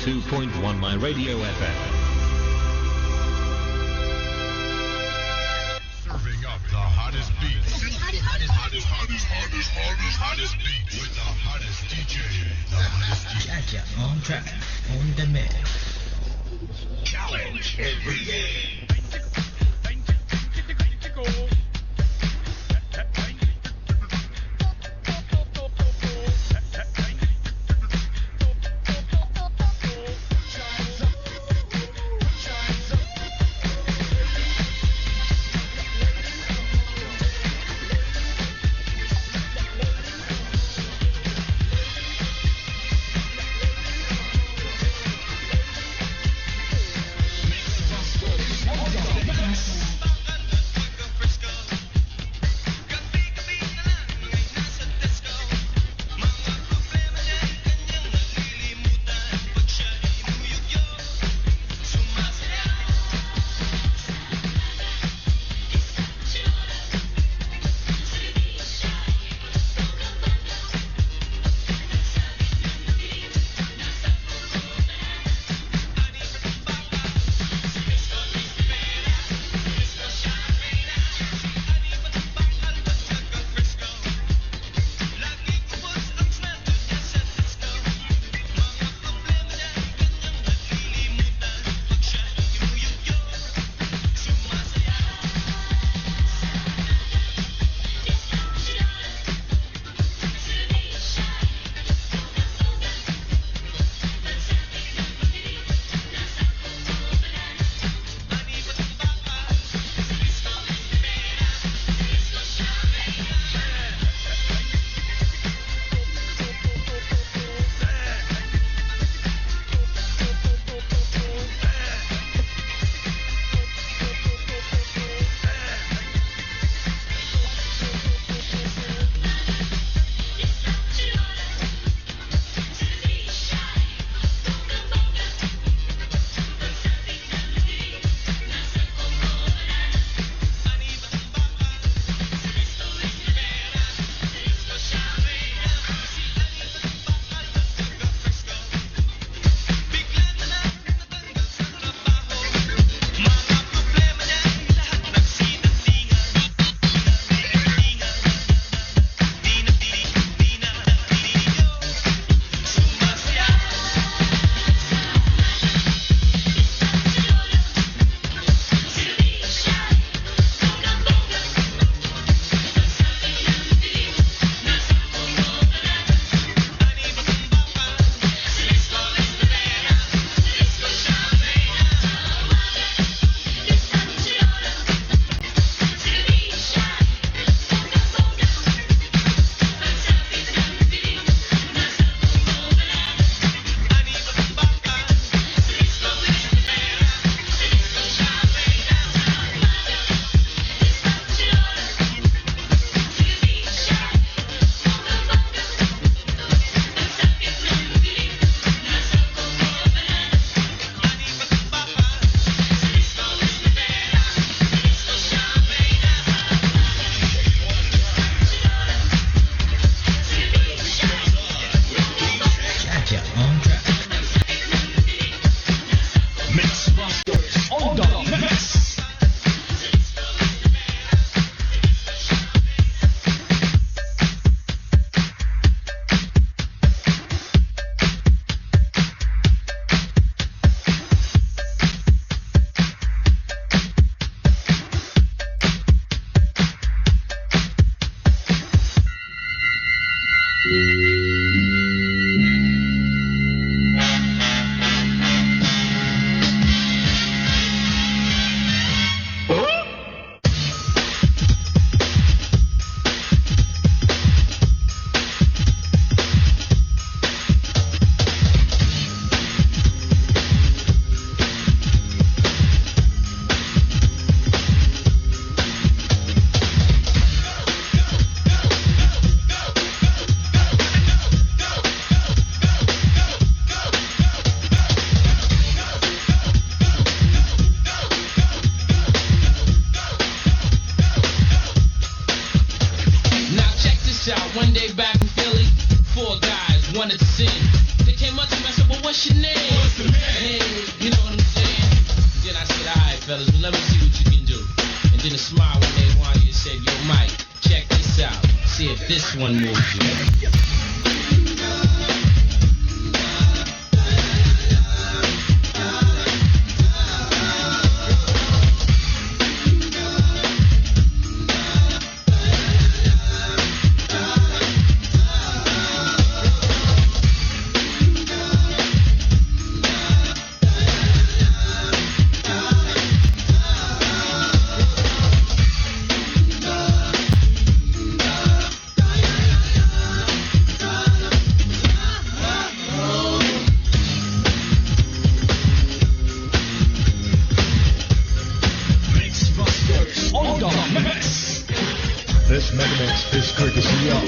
.1 My Radio FM. Serving up the hottest beats. Hottest beats with the hottest DJ. The hottest DJ. On track, on the mix. Challenge every day. Now check this out. One day back in Philly, 4 guys wanted to sing. They came up to me and said, "Well, what's your name?" Hey, you know what I'm saying? Then I said, "All right, fellas, well, let me see what you can do." And then a smile when they wanted and said, "Yo, Mike, check this out. See if this one moves you." This Megamix is courtesy of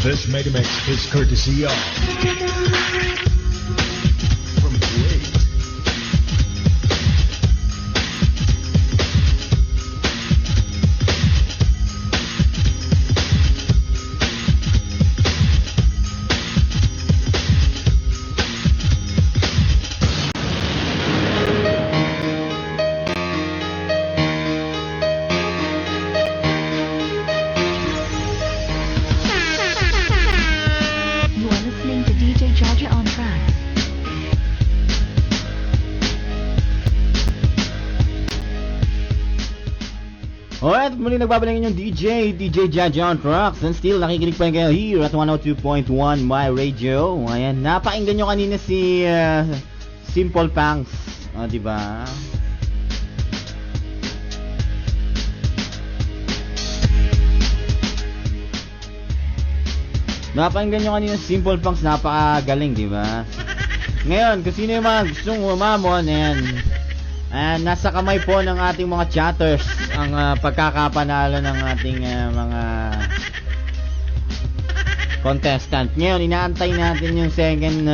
This Megamix is courtesy of from Kuwait. Alright, muli nagbabalik yung DJ Jaja on Trucks and still nakikinig pa rin kayo here at 102.1 My Radio. Ayan, napakinggan nyo kanina si Simple Pangs. O, diba? Napakinggan nyo kanina si Simple Pangs, napakagaling, diba? Ngayon, kung sino yung mga gustong umamon, ayan, nasa kamay po ng ating mga chatters ang pagkakapanalo ng ating mga contestant. Ngayon, inaantay natin yung second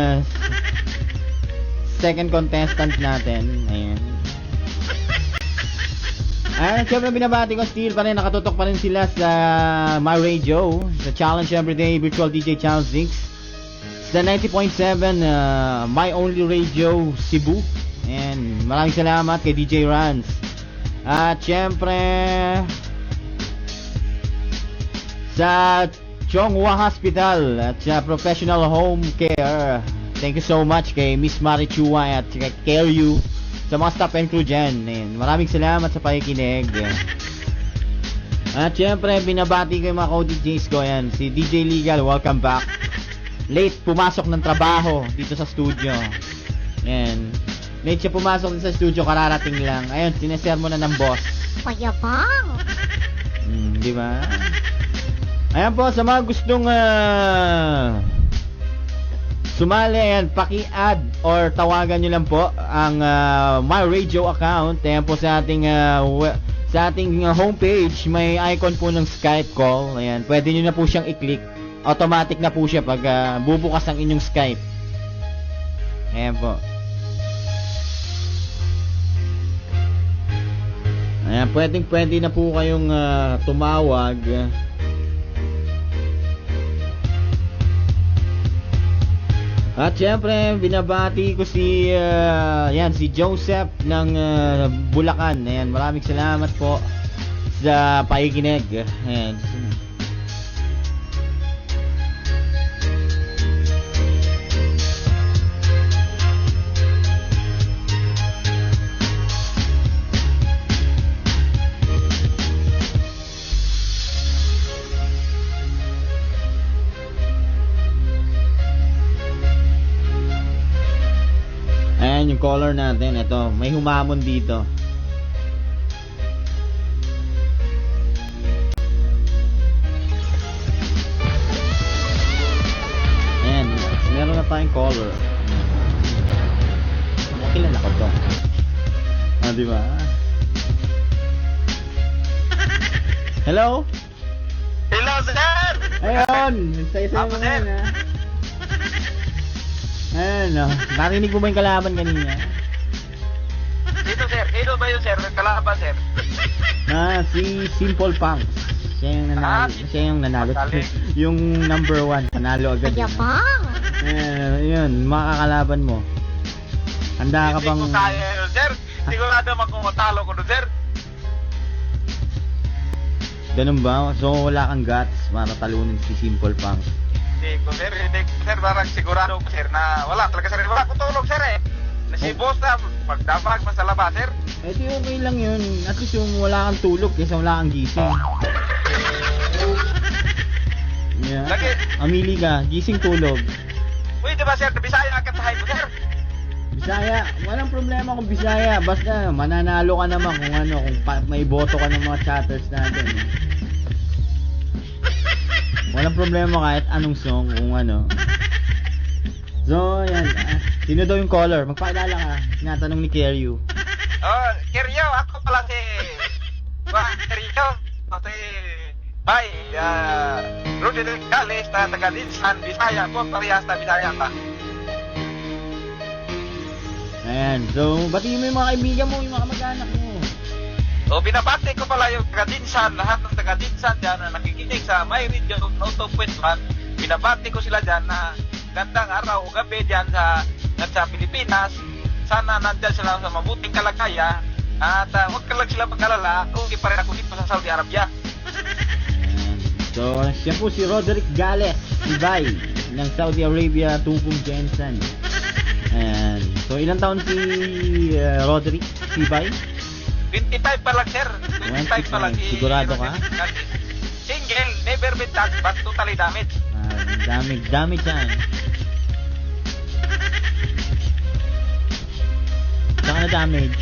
contestant natin. Ayan. Siyempre binabati ko still pa rin, nakatutok pa rin sila sa My Radio, sa Challenge Everyday Virtual DJ Challenge 6. Sa 90.7 My Only Radio Cebu. And maraming salamat kay DJ Rans. At syempre sa Chonghua Hospital at sa Professional Home Care. Thank you so much kay Miss Marichua at kay Care sa mga staff and crew dyan. And maraming salamat sa pakikinig. At syempre binabati ko yung mga co-DJs ko. Yan, si DJ Legal, welcome back. Late pumasok ng trabaho dito sa studio. Yan, late siya pumasok sa studio, kararating lang. Ayun, sinesermo na ng boss. Payabang! Di ba? Ayan po, sa mga gustong sumali, ayan, paki-add or tawagan nyo lang po ang My Radio account. Ayan po sa ating homepage, may icon po ng Skype call. Ayan, pwede nyo na po siyang i-click. Automatic na po siya pag bubukas ang inyong Skype. Ayan po. Ayan, pwede na po kayong tumawag. At syempre, binabati ko si Joseph ng Bulacan. Ayan, maraming salamat po sa pakikinig. Ayan. Ayan yung caller natin. Ito, may humamon dito. Ayan, meron na tayong caller. Kilala ko to. Diba? Hello? Hello, sir! Ayun! Isa-isa mo sir. na. Ano, narinig mo ba yung kalaban kanina? Dito, sir. Dito ba yun, sir? Kalaban, sir? Si Simple Punks. Siya yung nanalo. Siya yung nanalo. Yung number 1, panalo agad. Payabang! Yun, makakalaban mo. Handa ka bang... Hindi ko kaya yun, sir. Sigurado magkumatalo ko doon, sir. Ganun ba? So, wala kang guts para talunin si Simple Punks. Hindi ko, sir. Parang sigurado ko, sir, na wala talaga, sir. Wala ko tulog, sir, eh. Na si boss na magdamag pa sa labas, sir. Di okay lang yun. At least yung wala kang tulog kaysa wala kang gising. Yeah. Lagi. Amili ka, gising tulog. Pwede ba, sir? Bisaya ka tayo ko, sir. Bisaya, walang problema kung Bisaya. Basta mananalo ka naman kung may boto ka ng mga chatters natin. Walang problema kahit anong song, kung ano. So, yan. Sino daw yung caller? Magpakilala ka. Tinatanong ni Keryu. Keryo, ako pala si... Keryo. Bye. Rudy Gales na taga-Dinsan, Bisaya po. Parehas na Bisaya ka. Ayan. So, batiin mo yung mga kaibigan mo, yung mga kamag-anak mo. Binabati ko pala yung taga-Dinsan, lahat ng taga-Dinsan dyan na nakikinig sa My Radio Auto Quezon. Binabati ko sila dyan na gandang araw o gabi dyan sa Pilipinas. Sana nandyan sila sa mabuting kalagayan at huwag ka lang sila mag-alala. Okay pa rin ako dito sa Saudi Arabia. So, siya po si Roderick Gales, Sibay, ng Saudi Arabia, Tungkong Jensen. And, so, ilang taon si Roderick Sibay? 25 pa lang, sir. type na lang. Sigurado ka? Single, never been touched, but totally damaged. Damage yan. Saan ka na damage?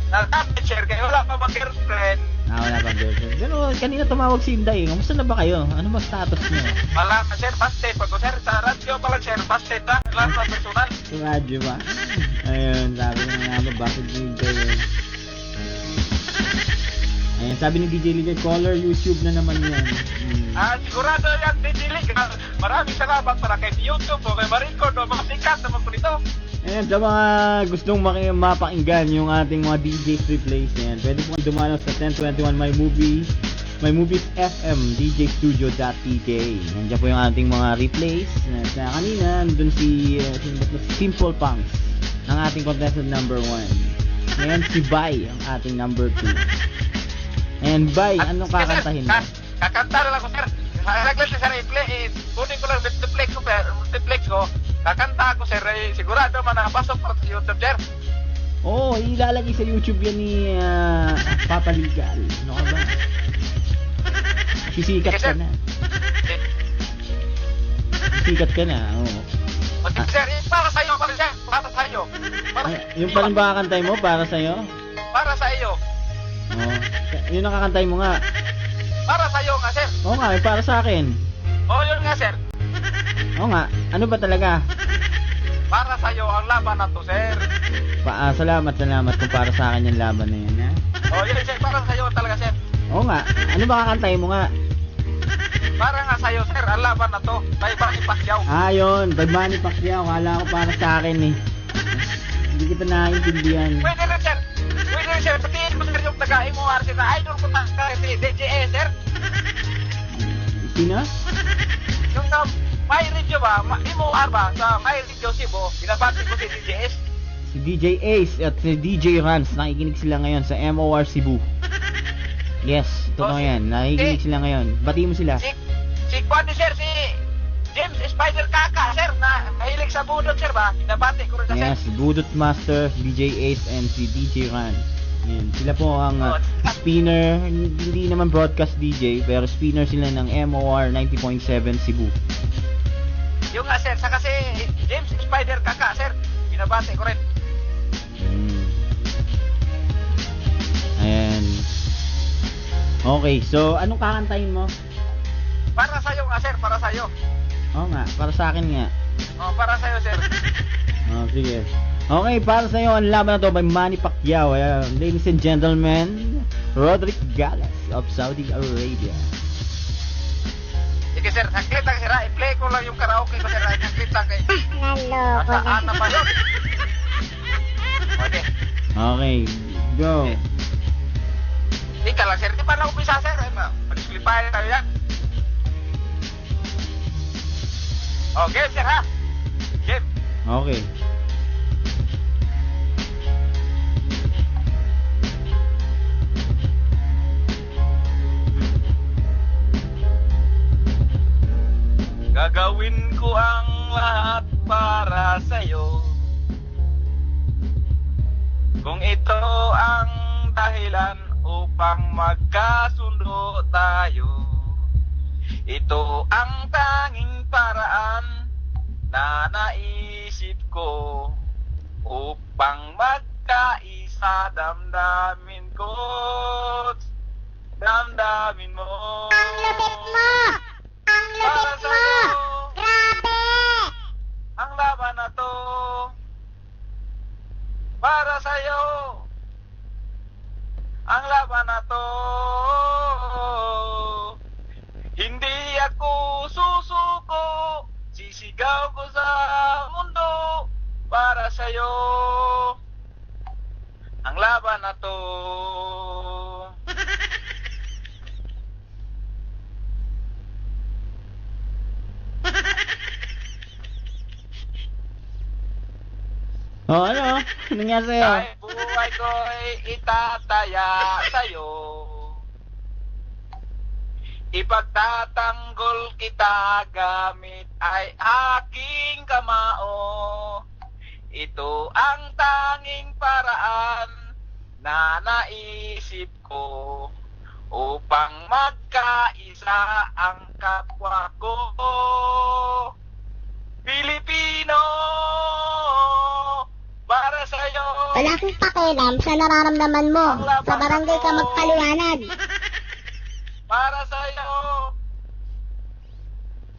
Na-damage, sir, kaya wala pa mag-girlfriend. Wala pang girlfriend. Pero kanina tumawag si Inday. Kamusta na ba kayo? Ano ba status niyo? Wala pa, sir, busted. Pag sir, sa radyo pa lang, sir, busted na. Lahat pa personal. Sa radyo ba? Ayun, sabi na nga ba, bakit DJ yun? Ayun, sabi ni DJ Liga, caller YouTube na naman yan. Sigurado yan, DJ Liga. Maraming salamat para kay YouTube o kay Maricord o mga sikat naman po nito. Ayan, sa mga gustong mapakinggan yung ating mga DJs replays, ayan, pwede po dumalaw sa 1021 My Movies FM, djstudio.tk. Nandiyan po yung ating mga replays. Sa kanina, nandun si Simple Punks, ang ating contestant number 1. Ngayon si Bai, ang ating number 2. And Bai, anong kakantahin mo? Kakanta na lang ko, sir. Saglit sa replay, kunin ko lang multiplex ko. Kakanta ako, sir. Sigurado man nakapasok para sa YouTube, sir. Oo, ilalagay sa YouTube yan ni Papa Legal. Ano ka ba? Sisikat ka na. Sisikat ka na, oo. Sir, para sa'yo, sir. Para sa'yo. Yung pa rin ba kakantay mo? Para sa'yo? Para sa iyo. Oo. Yun ang kakantay mo nga. Para sa'yo nga, sir. Oo nga, para sa akin. Oo, yun nga, sir. Oo nga, ano ba talaga? Para sa'yo ang laban na to, sir. Salamat kung para sa akin yung laban na yan, ha? Oo, yun, sir. Para sa'yo talaga, sir. Oo nga, ano ba kakantay mo nga? Para nga sa'yo, sir, ang laban na to. May Manny Pacquiao. Yun, by Manny Pacquiao. Kala ko para sa akin, eh. Hindi kita naiintindihan. Pwede rin, sir. Patiin mo, sir, yung taga-MOR, sir, na idol ko na si DJE, sir. Sino? Yung may radio ba, MOR ba, sa may radio Cebu, binabati ko si DJS. Si DJ Ace at si DJ Rans, nakikinig sila ngayon sa MOR Cebu. Yes, totoo yan. Nakikinig sila ngayon. Bati mo sila. Si Kwani, sir, si James Spider Kaka, sir, na mahilig sa budot, sir ba? Binabati ko rin sa sir. Yes, Budot Master, DJ Ace, and si DJ Rans. Yan. Sila po ang spinner, hindi naman broadcast DJ, pero spinner sila ng MOR 90.7 Cebu. Yung nga, sir, saka si James Spider Kaka, sir, binabati ko rin. Ayan. Okay, so anong kakantahin mo? Para sa'yo nga, sir, para sa'yo. Oo nga, para sa akin nga. Para sa'yo, sir. Sige. Okay, para sa'yo ang laban na to by Manny Pacquiao. Ladies and gentlemen, Roderick Gallas of Saudi Arabia. Sige, sir, saglit lang, sir, i-play ko lang yung karaoke ko, sir, saglit lang kay... Nasaan na ba yun? Okay, go. Ika lang, sir, di pa lang umpisa, sir. Mag-slipayan tayo yan. Game, sir, ha? Game. Okay. Gagawin ko ang lahat para sa'yo. Kung ito ang dahilan upang magkasundo tayo, ito ang tanging paraan na naisip ko upang magkaisa. Damdamin ko, damdamin mo. Ang lupit mo! Ang lupit mo! Grabe! Ang laban na to para sa'yo. Ang laban na to, hindi ako susuko. Sisigaw ko sa mundo para sa'yo. Ang laban na to. Ano? Ano nangyari sa'yo? Ay, buhay ko'y itataya sa'yo. Ipagtatanggol kita gamit ay aking kamao. Ito ang tanging paraan na naisip ko upang magkaisa ang kapwa ko. Pilipino, para sa'yo. Wala akong pakialam sa nararamdaman mo. Sa barangay ka magpaliwanag. Para sa'yo,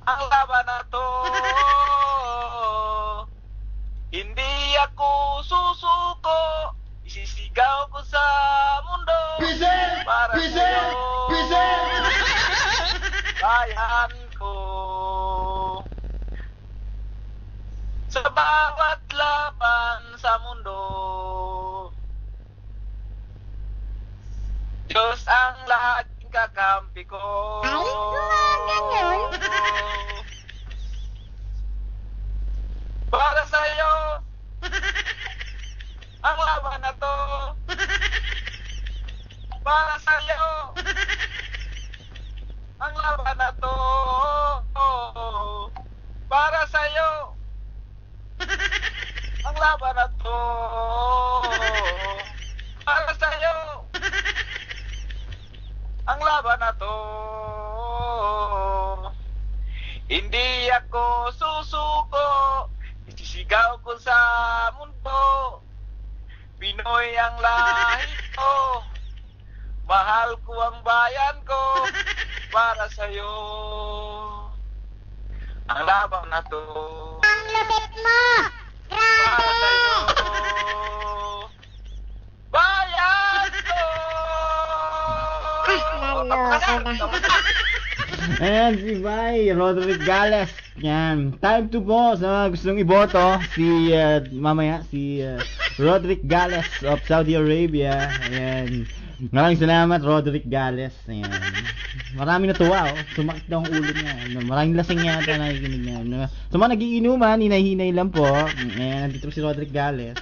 ang laban na to. Hindi ako susuko, isisigaw ko sa mundo. Para sa'yo, bayan ko. Sa bawat laban sa mundo, Diyos ang laging kakampi ko. Ganun. Para sa'yo, ang laban na to. Para sa'yo, ang laban na to. Para sa'yo, ang laban na to. Para sa'yo, ang laban na to. Hindi ako susuko, isisigaw ko sa mundo. Pinoy ang lahi ko, mahal ko ang bayan ko. Para sa'yo, ang laban na to. Ang lupit mo! Para sa'yo, bayan ko. Ayan, si Bay Roderick Gales. Yan. Time to po sa mga gustong iboto. Si, mamaya, si Roderick Gales of Saudi Arabia. Ayan. Maraming salamat, Roderick Gales. Ayan. Marami natuwa, oh. Sumakit daw ang ulo niya. Maraming lasing yata nakikinig niya. Sa mga nagiinuman, hinahinay lang po. Ayan, nandito si Roderick Gales.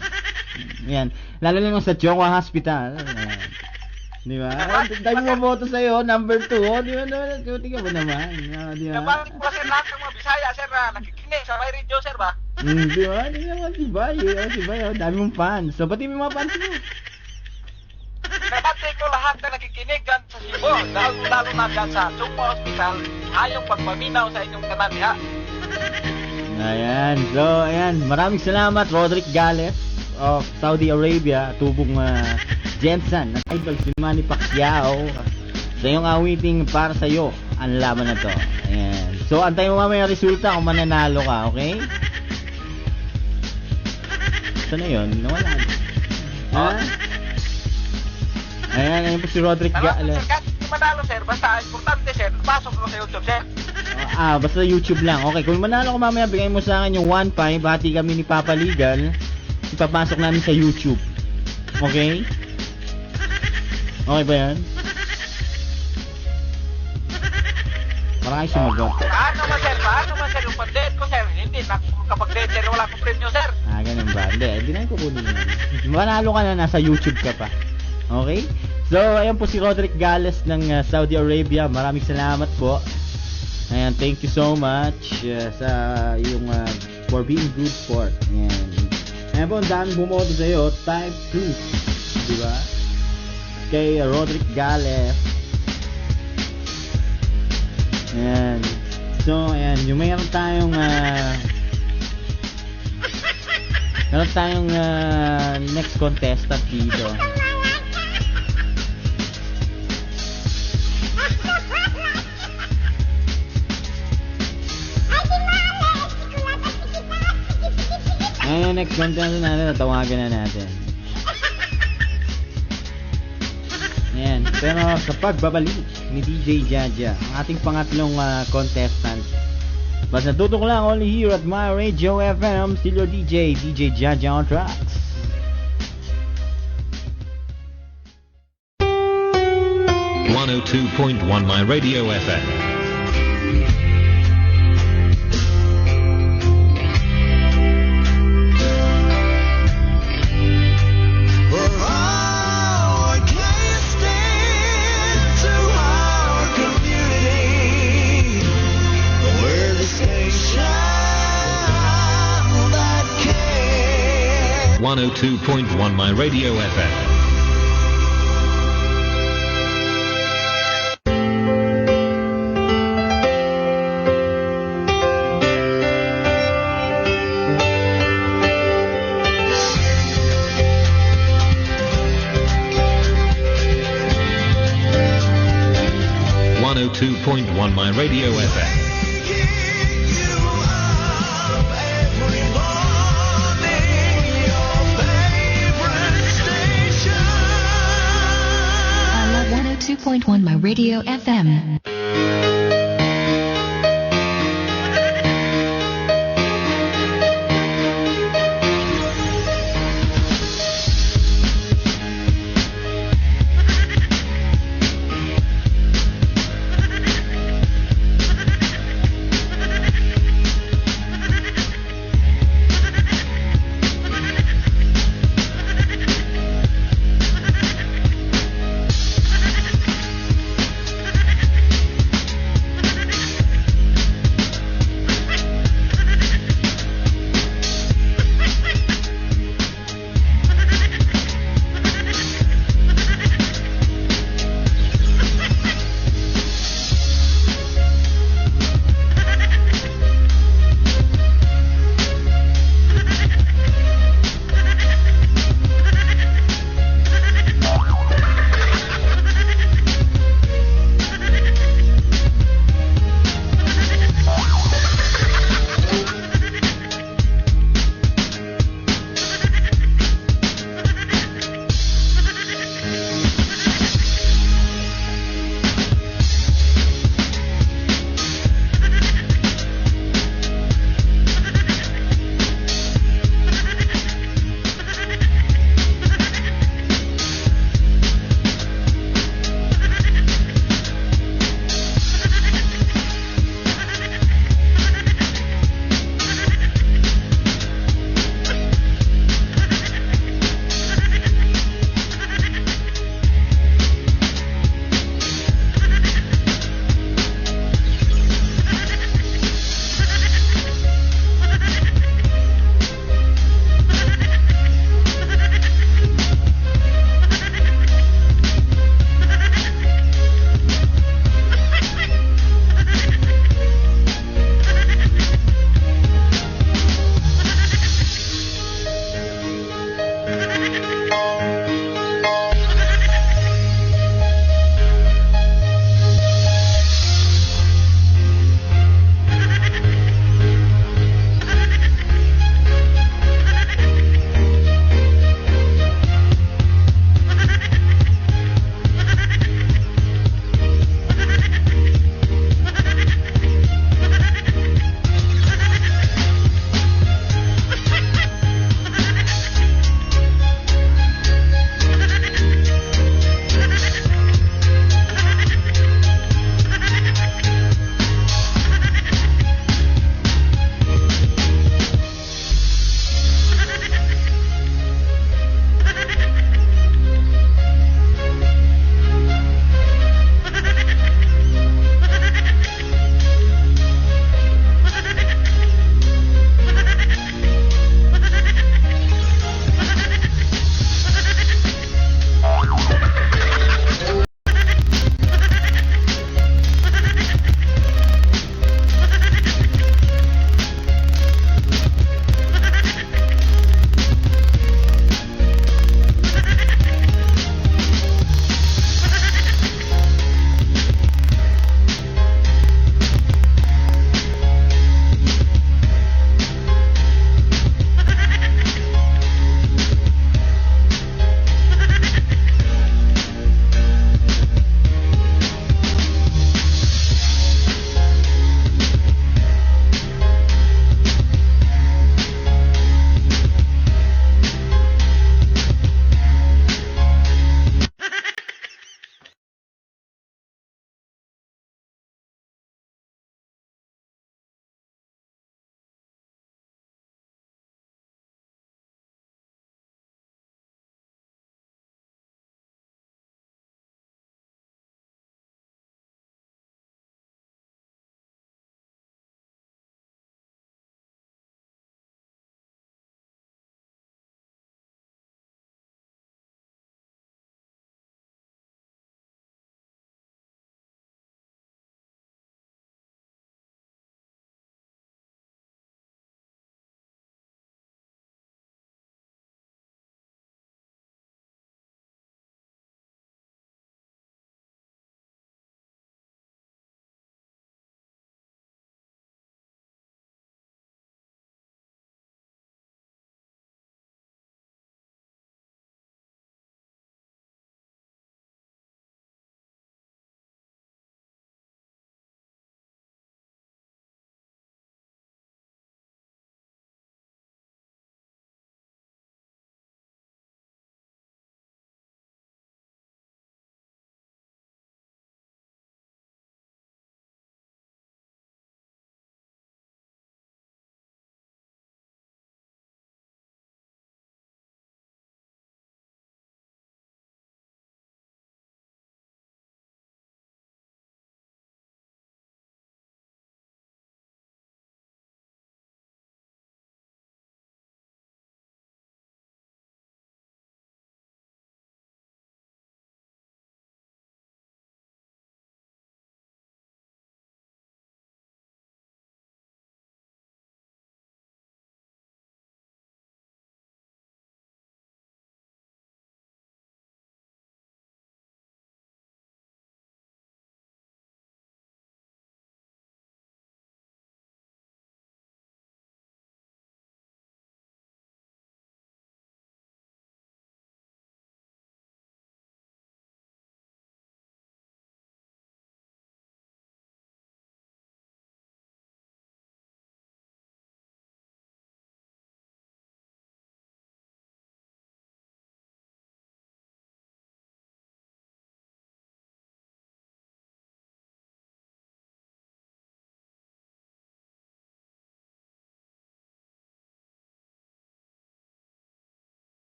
Ayan. Lalo lang sa Chongwa Hospital. Ayan. Di ba? Dahil mo boto sa'yo, number 2. Oh, di ba naman? Tingnan mo naman. Di ba? Nabalik po sir lahat ng mga Bisaya, sir, na nakikinig sa may radio, sir, ba? Di ba? Tingnan mo si Bay. Si Bay, dami mong fans. So, pati may mga fans mo. Pinabati ko lahat na nakikinig dyan sa Cebu, lalo na dyan sa Chongwa Hospital, ayong pagpaminaw sa inyong tanan diha. Ayan. So, ayan. Maraming salamat, Roderick Gales of Saudi Arabia. Tubong Jensen. At idol si Manny Pacquiao. Sa iyong awiting para sa'yo ang laban na to. Ayan. So, antayin mo mamaya resulta kung mananalo ka, okay? Saan na yun? Nawala. Ha? Ayan po si Roderick Gales. Kahit hindi manalo, sir, basta importante, sir, pasok ko sa YouTube, sir. Basta YouTube lang. Okay, kung manalo ko mamaya, bigay mo sa akin yung 1.5. Hati kami ni Papa Legal. Ipapasok namin sa YouTube. Okay? Okay ba yan? Parang sumagot. Paano man, sir, yung pag-date ko, sir, hindi, kapag date, sir, wala akong premium, sir. Ganun ba? Hindi na yung kukunin mo. Manalo ka na, nasa YouTube ka pa. Okay? So, ayan po si Roderick Gales ng Saudi Arabia. Maraming salamat po. Ayan, thank you so much sa yung for being good sport. Ayan po, ang daming bumoto sa'yo. Type 2. Diba? Kay Roderick Gales. Ayan. So, ayan. Yung mayroon tayong next contestant dito. Ayan, next contestant natin, tatawagan na natin. Ayan, pero sa pagbabalik ni DJ Jaja, ang ating pangatlong contestant. Basta tutok lang, only here at My Radio FM, still your DJ Jaja on tracks. .1 My Radio FM. .1 My Radio FM. 102.1 My Radio FM. I love 102.1 My Radio FM.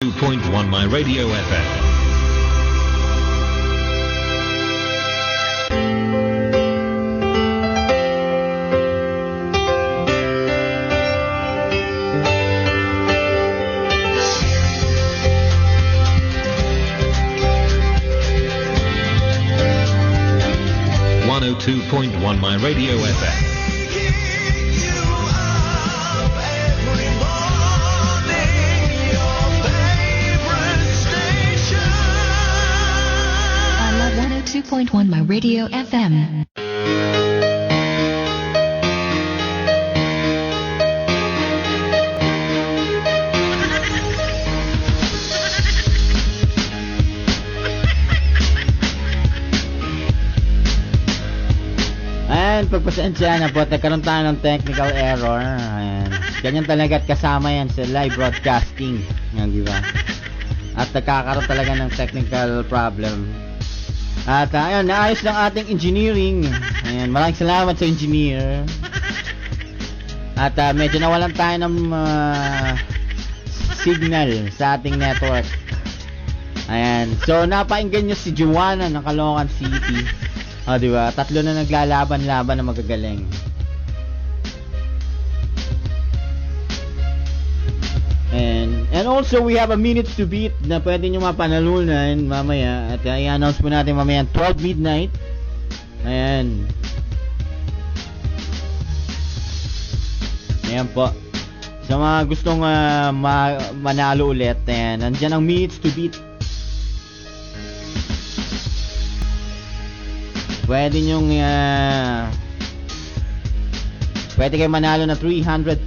102.1 My Radio FM. My Radio FM. I love 102.1 My Radio FM. Pagpasensya na po, nagkaroon tayo ng technical error. Ayan. Ganyan talaga at kasama yan sa live broadcasting. Yan, di ba? At nagkakaroon talaga ng technical problem. At ayun, naayos ng ating engineering. Ayan, maraming salamat sa engineer. At medyo nawalan tayo ng signal sa ating network. Ayan. So, napainggan nyo si Joanna ng Caloocan City. Di ba? 3 na naglalaban-laban na magagaling. And also we have a minutes to beat na pwede nyo mapanalunan mamaya. At i-announce po natin mamaya 12 midnight. Ayan. Ayan po. Sa mga gustong manalo ulit, ayan, nandyan ang minutes to beat. Pwede nyong pwede kayo manalo na 300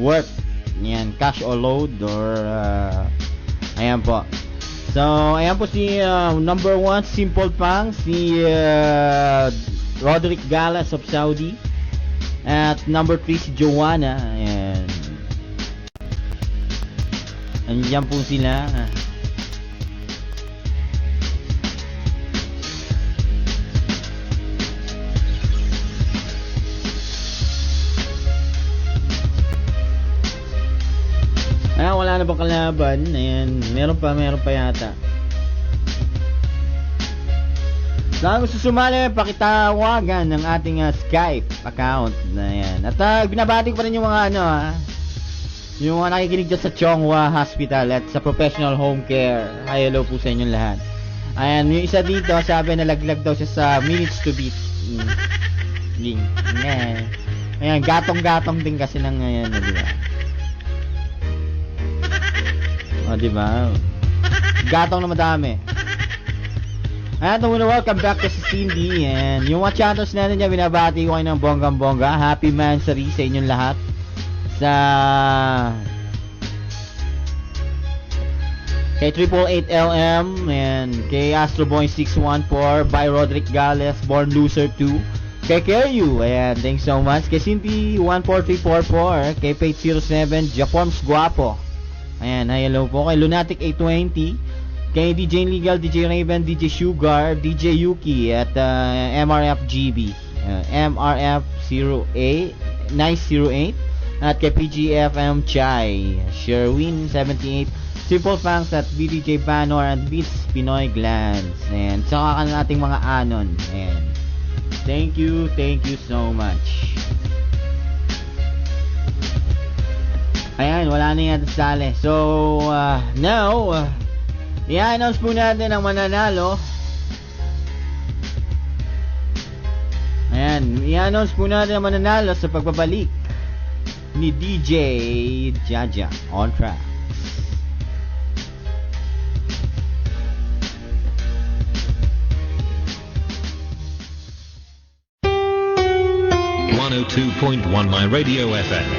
worth. Yan, cash or load or ayan po. So, ayan po si number 1 Simple Pang, si Roderick Galas of Saudi. At number 3 si Joanna. Ayan. Andiyan po sila. Wala na bang kalaban? Ayan, meron pa yata. Sa gusto sumali, pakitawagan ng ating Skype account. Ayan. At binabati ko pa rin yung mga yung mga nakikinig dyan sa Chonghua Hospital at sa Professional Home Care. Hi, hello po sa inyong lahat. Ayan, yung isa dito, sabi nalaglag daw siya sa minutes to beat. Ayan, gatong-gatong din kasi ng ayan, di ba? Diba? Gatong na madami. At welcome back to si Cindy. And yung mga chatters natin dyan, binabati ko kayo ng bonggang-bongga. Happy Mansari sa inyong lahat. Sa kay 888LM and kay Astroboy 614, by Roderick Gales, Born Loser 2, kay Keryu, ayan, thanks so much. Kay Cindy 14344, kay Pate 07, Japorms Guapo. Ayan, hi, hello po. Kay Lunatic 820, kay DJ Legal, DJ Raven, DJ Sugar, DJ Yuki, at MRF GB, MRF 908, at kay PGFM Chai, Sherwin 78, Simple Fangs, at BDJ Banor, and Beats Pinoy Glands. Ayan, saka ka na nating mga anon. Ayan. Thank you so much. Ayan, wala na yan sali. So, now, i-announce po natin ang mananalo. Ayan, i-announce po natin ang mananalo sa pagbabalik ni DJ Jaja on track. .1 My Radio FM.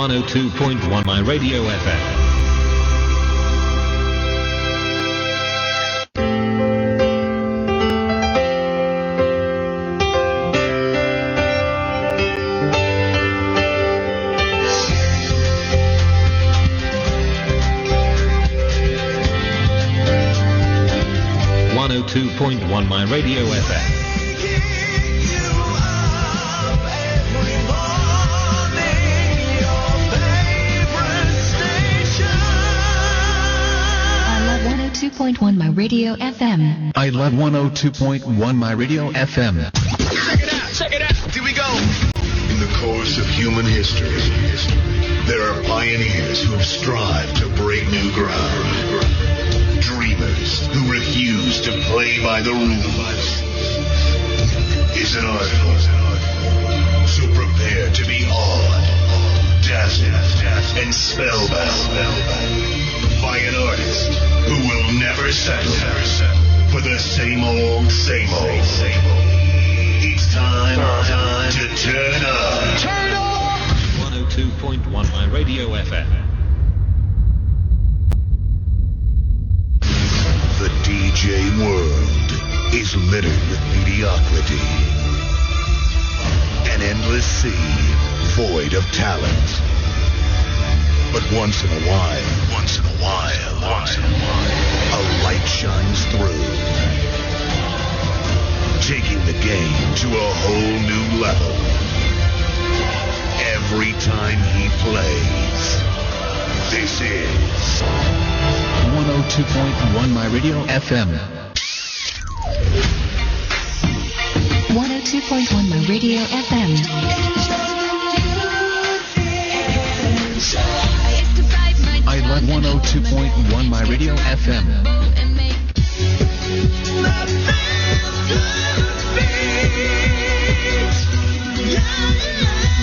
.1 My Radio FM. Radio FM. I love 102.1 My Radio FM. I love 102.1 My Radio FM. Check it out. Here we go. In the course of human history, there are pioneers who have strived to break new ground. Dreamers who refuse to play by the rules. It's an art form. So prepare to be awed, dazzled, and spellbound by an artist who will never settle for the same old. It's time to turn up. Turn up! 102.1 My Radio FM. The DJ world is littered with mediocrity. An endless sea void of talent. But once in a while, a light shines through, taking the game to a whole new level. Every time he plays, this is 102.1 My Radio FM. 102.1 My Radio FM. I love 102.1 My Radio FM.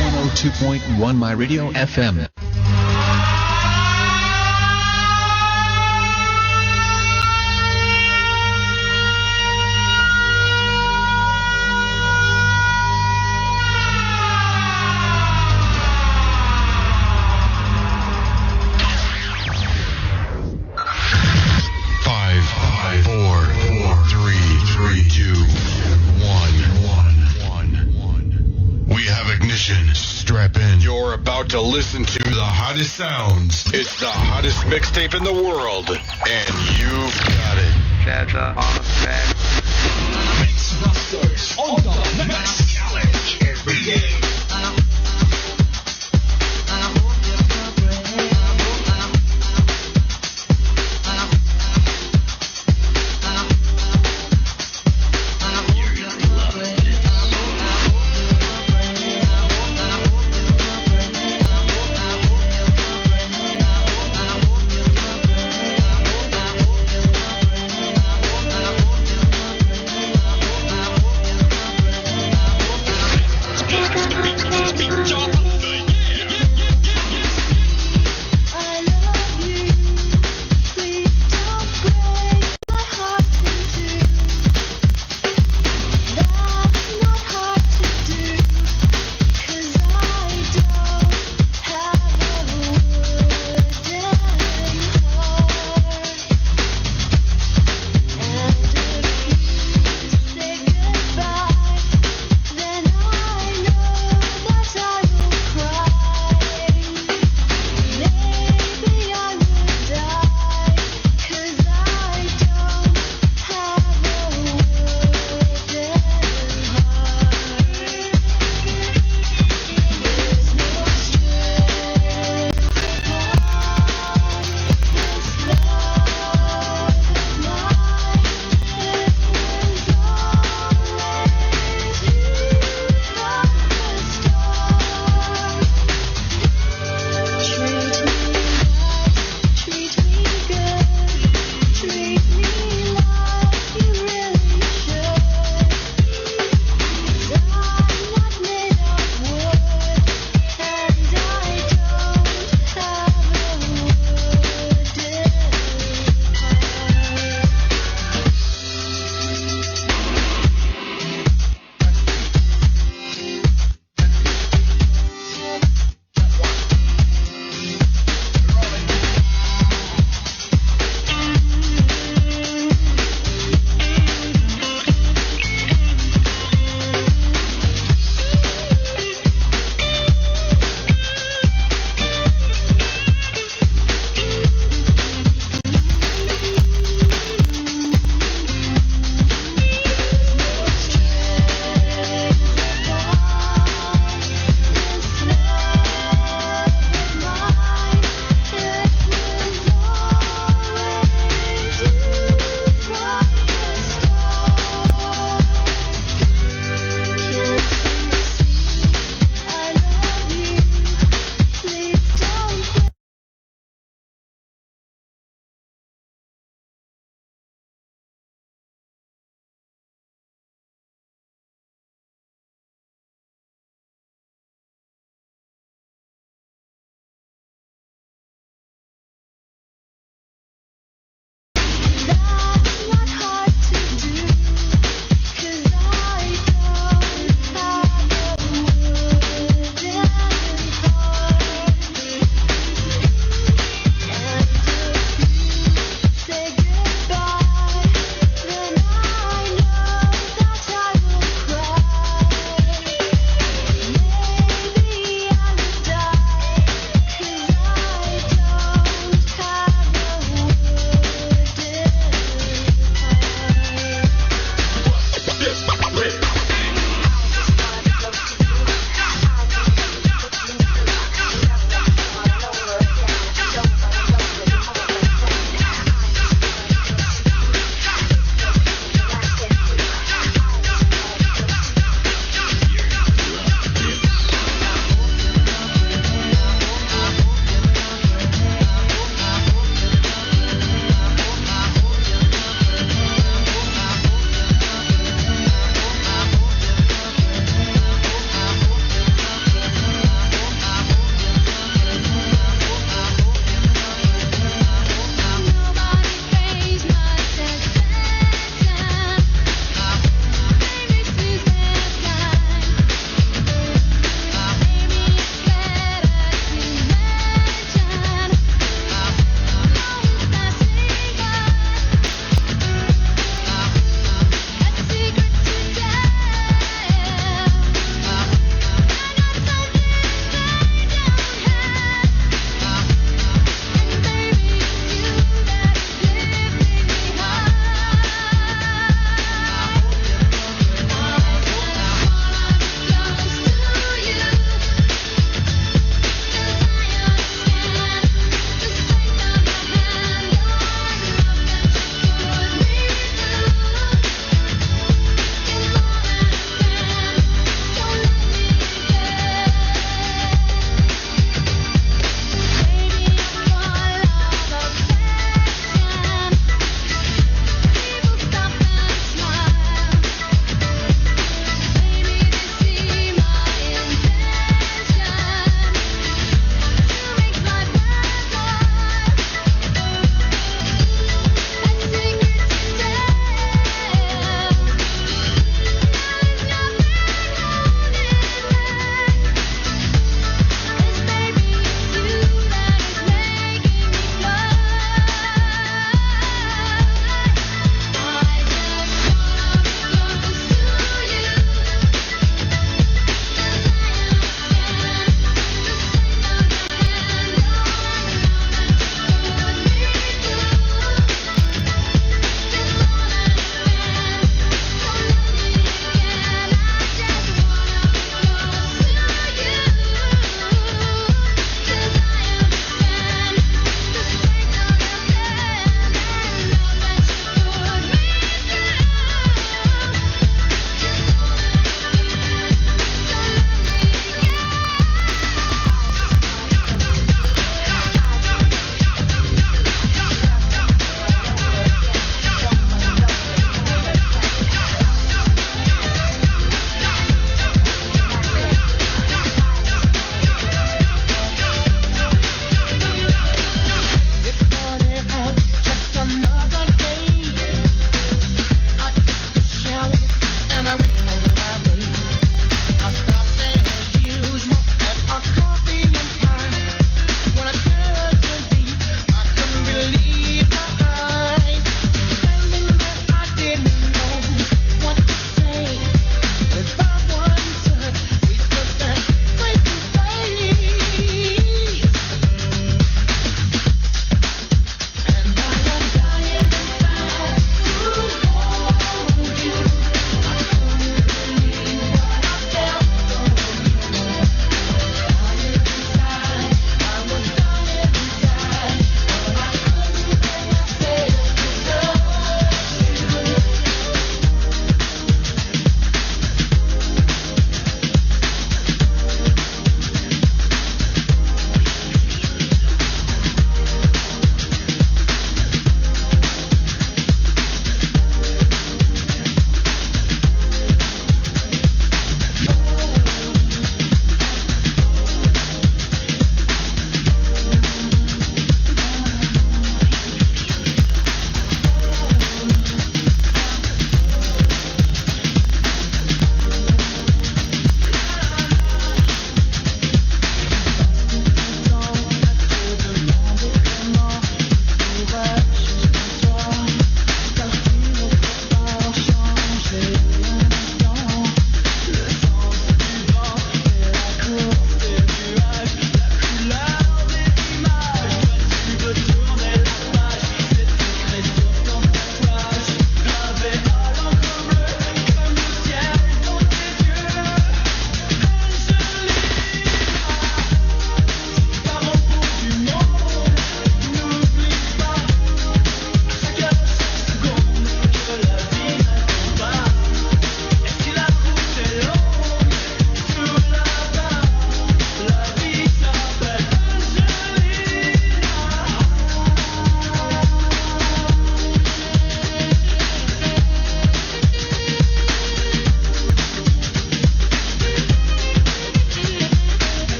102.1 My Radio FM. Strap in. You're about to listen to the hottest sounds. It's the hottest mixtape in the world, and you've got it. That's a homicide. Mix Busters on the next challenge every day.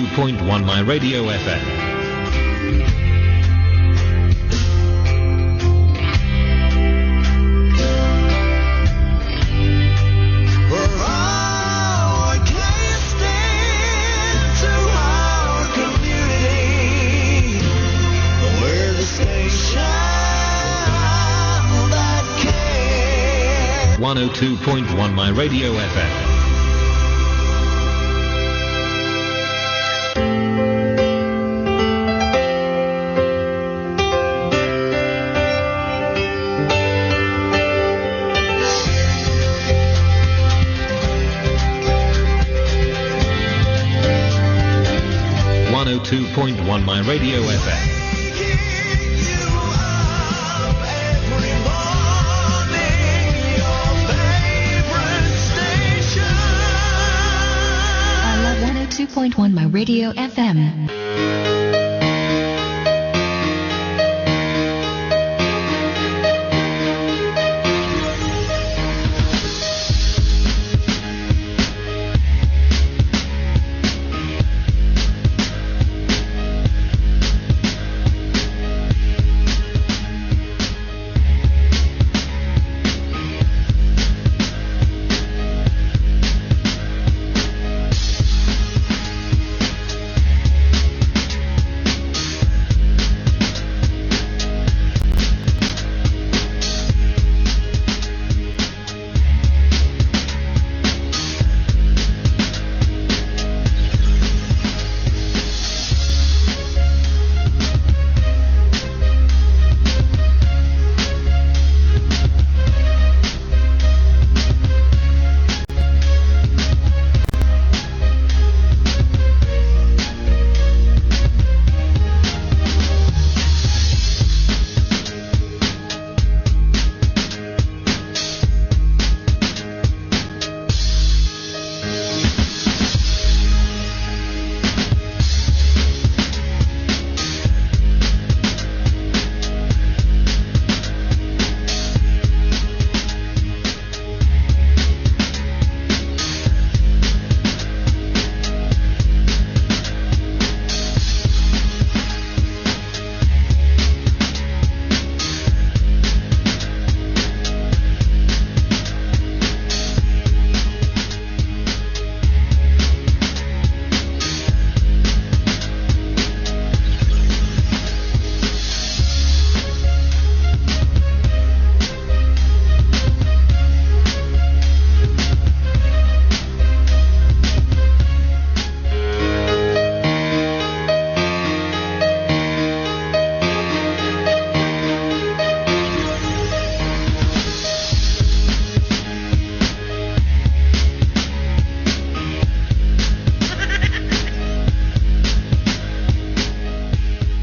102.1 My Radio FM. We're 102.1 My Radio FM. My Radio FM. I love 102.1 My Radio FM.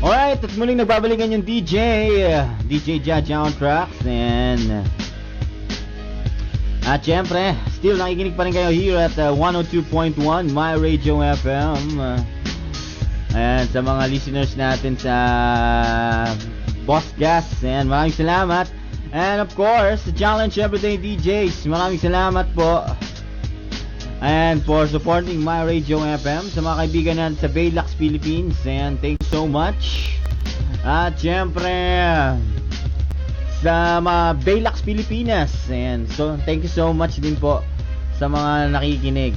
Alright, at muling nagbabalikan yung DJ Jaja on Tracks, and at syempre, still nakikinig pa rin kayo here at 102.1 My Radio FM. And sa mga listeners natin sa Boss Gas, and maraming salamat. And of course, sa Challenge Everyday DJs, maraming salamat po. And for supporting My Radio FM, sa mga kaibigan natin sa Baylax, Philippines, and thank you so much. At syempre, sa mga Baylax, Pilipinas, and so thank you so much din po sa mga nakikinig.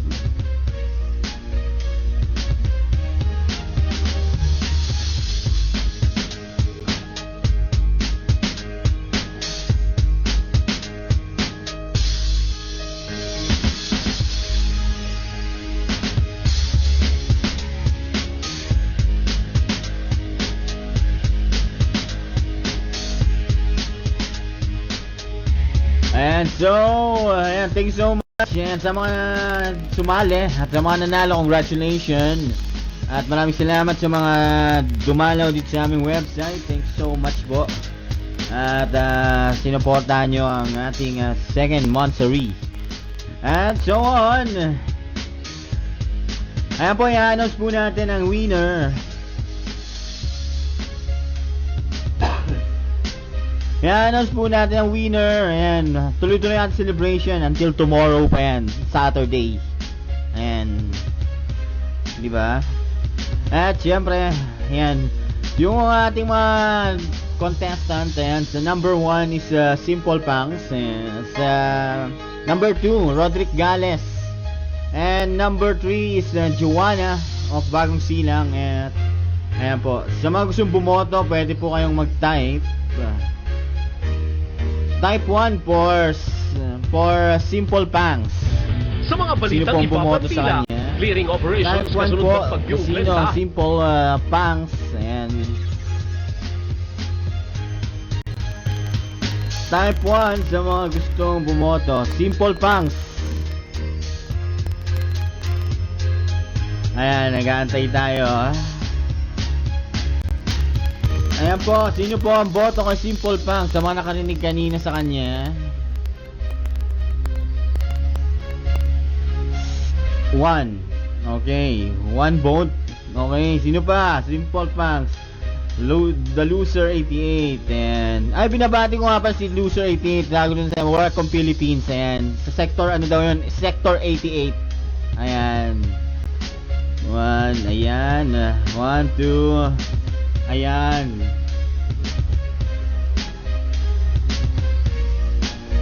And so, ayan, thank you so much. And sa mga sumali at sa mga nanalo, congratulations. At maraming salamat sa mga dumalaw dito sa aming website. Thank you so much po. At sinuportahan nyo ang ating second monthsary. And so on. Ayan po, i-announce po natin ang winner. I-announce po natin ang winner. Ayan, tuloy-tuloy natin celebration until tomorrow pa yan, Saturday. Ayan, di ba? At syempre, yan. Yung ating mga contestant, ayan, sa number 1 is Simple Pangs. Sa number 2, Roderick Gales. And number 3 is Joanna of Bagong Silang. At ayan po, sa mga gustong bumoto, pwede po kayong mag-type. Type 1 for Simple Pangs. Sa mga Sino balitang pong bumoto sa ipapatila, kanya? clearing operations Type 1 kasunod po, ng bagyong sino? Glenda. Simple Pangs. Ayan. Type 1 sa mga gustong bumoto. Simple Pangs. Ayan, nag-aantay tayo. Ayan po, sino po ang boto kay Simple Pangs sa mga nakarinig kanina sa kanya? 1. Okay, 1 vote. Okay, sino pa? Simple Pangs. The Loser 88. And ay, binabati ko nga pa si Loser 88 lago dun sa Welcome Philippines. Ayan, sa sector, ano daw yun? Sector 88. Ayan. 1, ayan. 1, 2. Ayan.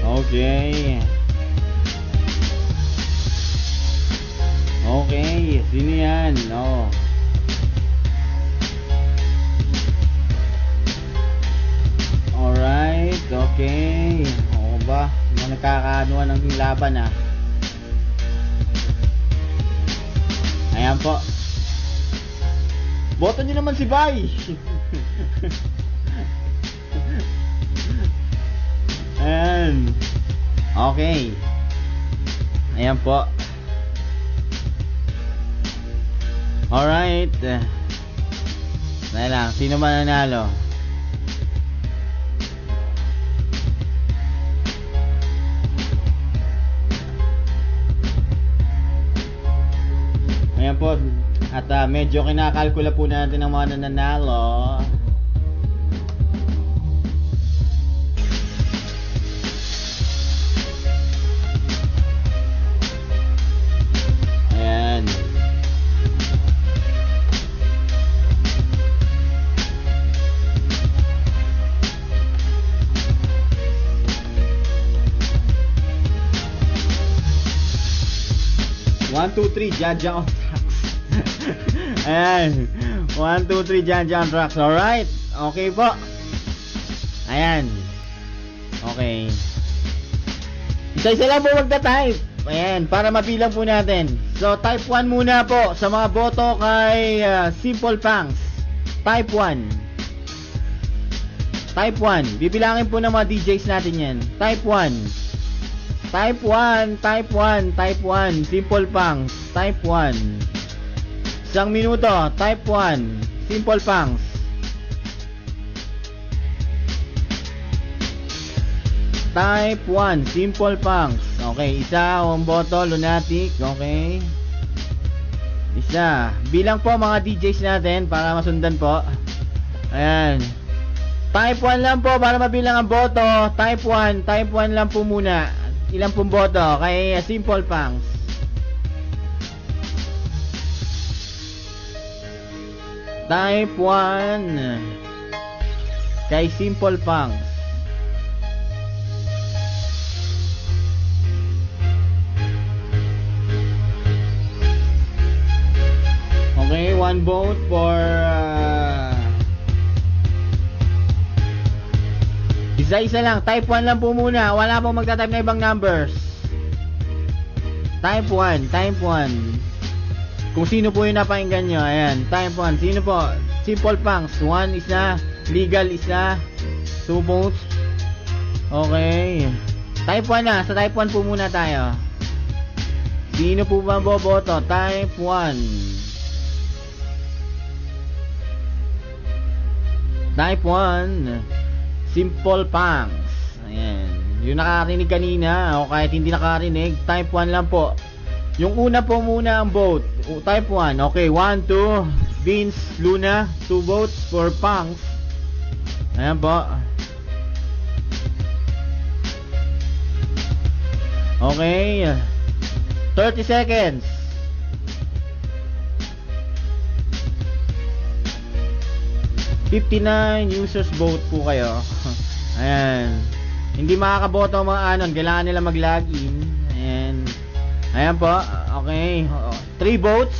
Okay. Okay, sino yan? No. Alright, okay. Oo ba? Mga nagkakaanuan ng laban ah. Ayan po. Boto nyo naman si Bay. Ayan. Okay. Ayan po. Alright. Dahil lang, sino man nanalo? Ayan po. At medyo kinakalkula po natin ang mga nananalo. Ayan. One, two, three, Jaja on tracks. Ayan. 1, 2, 3, Jaja on tracks. Alright. Okay po. Ayan. Okay. Isa-isa lang po magta-type. Ayan. Para mabilang po natin. So, type 1 muna po sa mga boto kay Simple Pangs. Type 1. Type 1. Bibilangin po ng mga DJs natin yan. Type 1. Type 1, type 1, type 1, Simple Pangs, type 1. Isang minuto, type 1, Simple Pangs. Type 1, Simple Pangs. Okay, isa, ang boto, lunatic, okay. Isa. Bilang po mga DJs natin para masundan po. Ayan. Type 1 lang po para mabilang ang boto. Type 1 lang po muna. Ilang pong boto kay Simple Pangs? Type 1 kay Simple Pangs. Okay, 1 vote for isa-isa lang. Type 1 lang po muna. Wala pong magta-type na ibang numbers. Type 1. Type 1. Kung sino po yung napakinggan nyo. Ayan. Type 1. Sino po? Simple Pangs. 1 isa. Legal isa. 2 votes. Okay. Type 1 na. Sa type 1 po muna tayo. Sino po ba boboto? Type 1. Type 1. Simple Pangs. Ayan. Yung nakarinig kanina o kahit hindi nakarinig, type 1 lang po. Yung una po muna ang vote. Type 1. Okay, 1, 2. Vince Luna. 2 votes for Pangs. Ayan po. Okay. 30 seconds. 59 users vote po kayo. Ayan. Hindi makakaboto ang mga anon, kailangan nila mag-login. Ayan po. Okay. 3 votes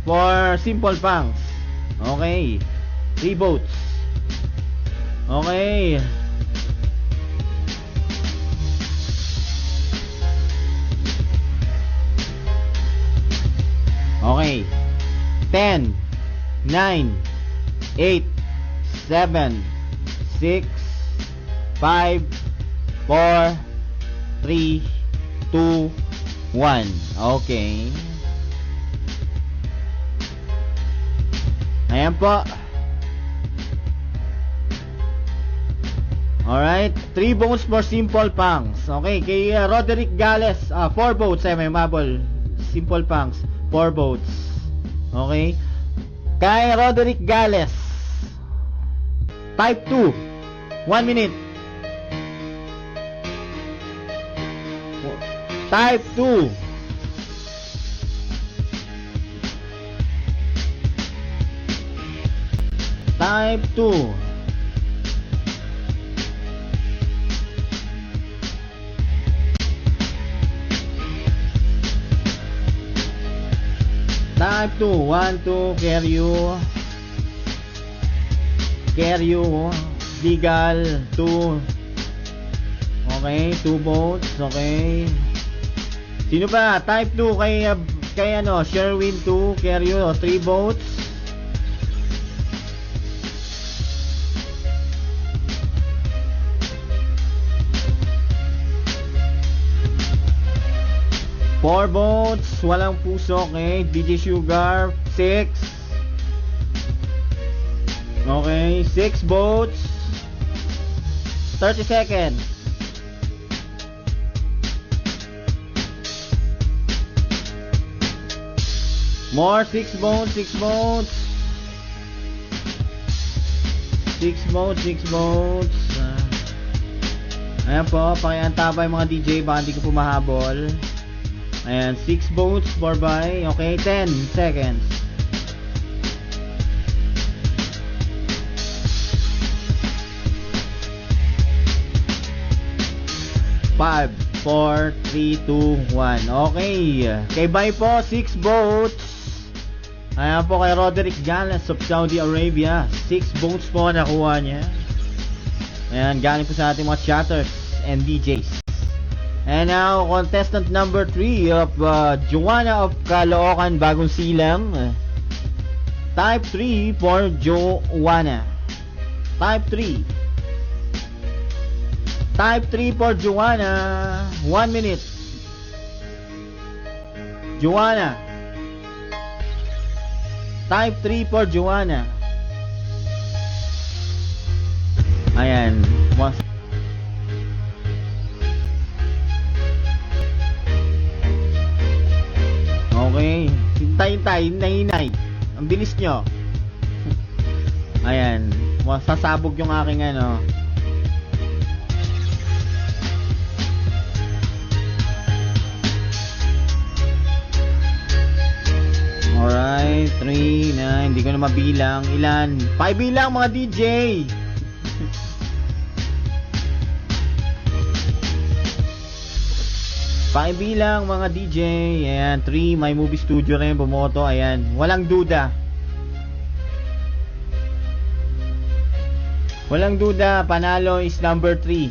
for Simple Punks. Okay. 3 votes. Okay. Okay. 10, 9, 8, 7, 6, 5, 4, 3, 2, 1. Okay. Ayan po. Alright. 3 votes for Simple Punks. Okay. Kay Roderick Gales, 4 votes. Ay, may mabol. Simple Punks, 4 votes. Okay. Kay Roderick Gales, type 2, 1 minute. Type 2. Type 2. Type 2. 1, 2, Keryu, Digal, 2. Okay, 2 votes. Okay. Sino pa? Type 2 kay Sherwin 2, Keryu, 3 votes. Four votes, walang puso. Okay, DJ Sugar, 6. Okay, 6 votes. 30 seconds. More, 6 votes, 6 votes. 6 votes, 6 votes. Ayan po, pakiantabay mga DJ, baka hindi ko pumahabol. Ayan, 6 votes for by. Okay, 10 seconds. Five, 4, 3, 2, 1. Okay. Kay Bay po, 6 votes. Ayan po kay Roderick Gales of Saudi Arabia. 6 votes po nakuha niya. Ayan, galing po sa ating mga chatters and DJs. And now, contestant number 3 of Joanna of Caloocan, Bagong Silang. Type 3 for Joanna. Type 3. Type 3 for Joanna. 1 minute. Joanna. Type 3 for Joanna. Ayan. Okay. Hintay. Ang bilis nyo. Ayan. Sasabog yung aking Alright. 3, 9. Hindi ko na mabilang. Ilan? 5 bilang mga DJ. 5 bilang mga DJ. Ayan, 3, may movie studio rin bumoto. Ayan, walang duda. Walang duda, panalo is number 3.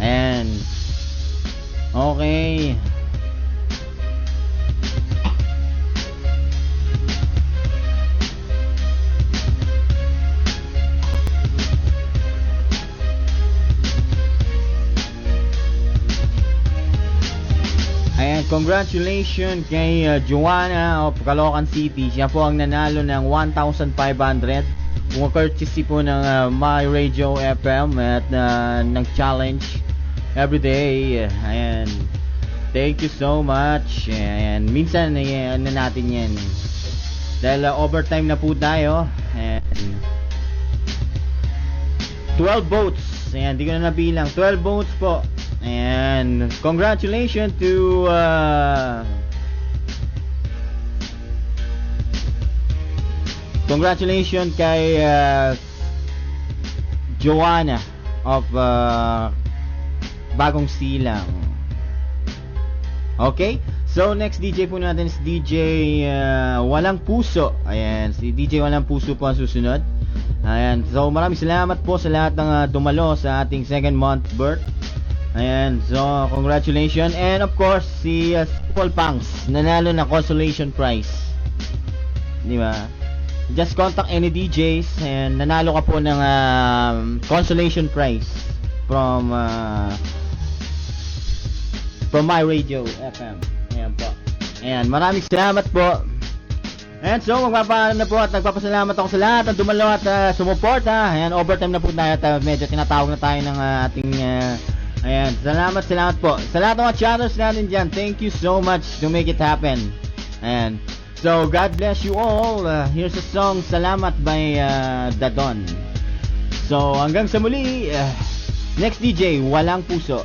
Ayan. Okay. Ayan, congratulations kay Joanna of Caloocan City. Siya po ang nanalo ng 1,500. Kung courtesy po ng My Radio FM at ng challenge everyday. Ayan. Thank you so much. Ayan. Minsan na natin yan. Dahil overtime na po tayo. Ayan. 12 votes. Ayan, di ko na nabilang. 12 votes po. And congratulations to Congratulations kay Joanna of Bagong Silang. Okay? So, next DJ po natin is DJ Walang Puso. Ayan, si DJ Walang Puso po ang susunod. Ayan, so maraming salamat po sa lahat ng dumalo sa ating second month birth. Ayan, so congratulations. And of course, si Paul Pangs, nanalo ng consolation prize. Di ba? Just contact any DJs and nanalo ka po ng consolation prize from My Radio FM. Ayan po. Ayan, maraming salamat po. And so, magpapaalam na po at nagpapasalamat ako sa lahat ng dumalo at sumuporta. Ayan, overtime na po tayo at medyo tinatawag na tayo ng ating ayan, salamat po. Sa lahat ng mga channels natin dyan, thank you so much to make it happen. Ayan. So, God bless you all. Here's a song, Salamat by Dadon. So, hanggang sa muli, next DJ, Walang Puso.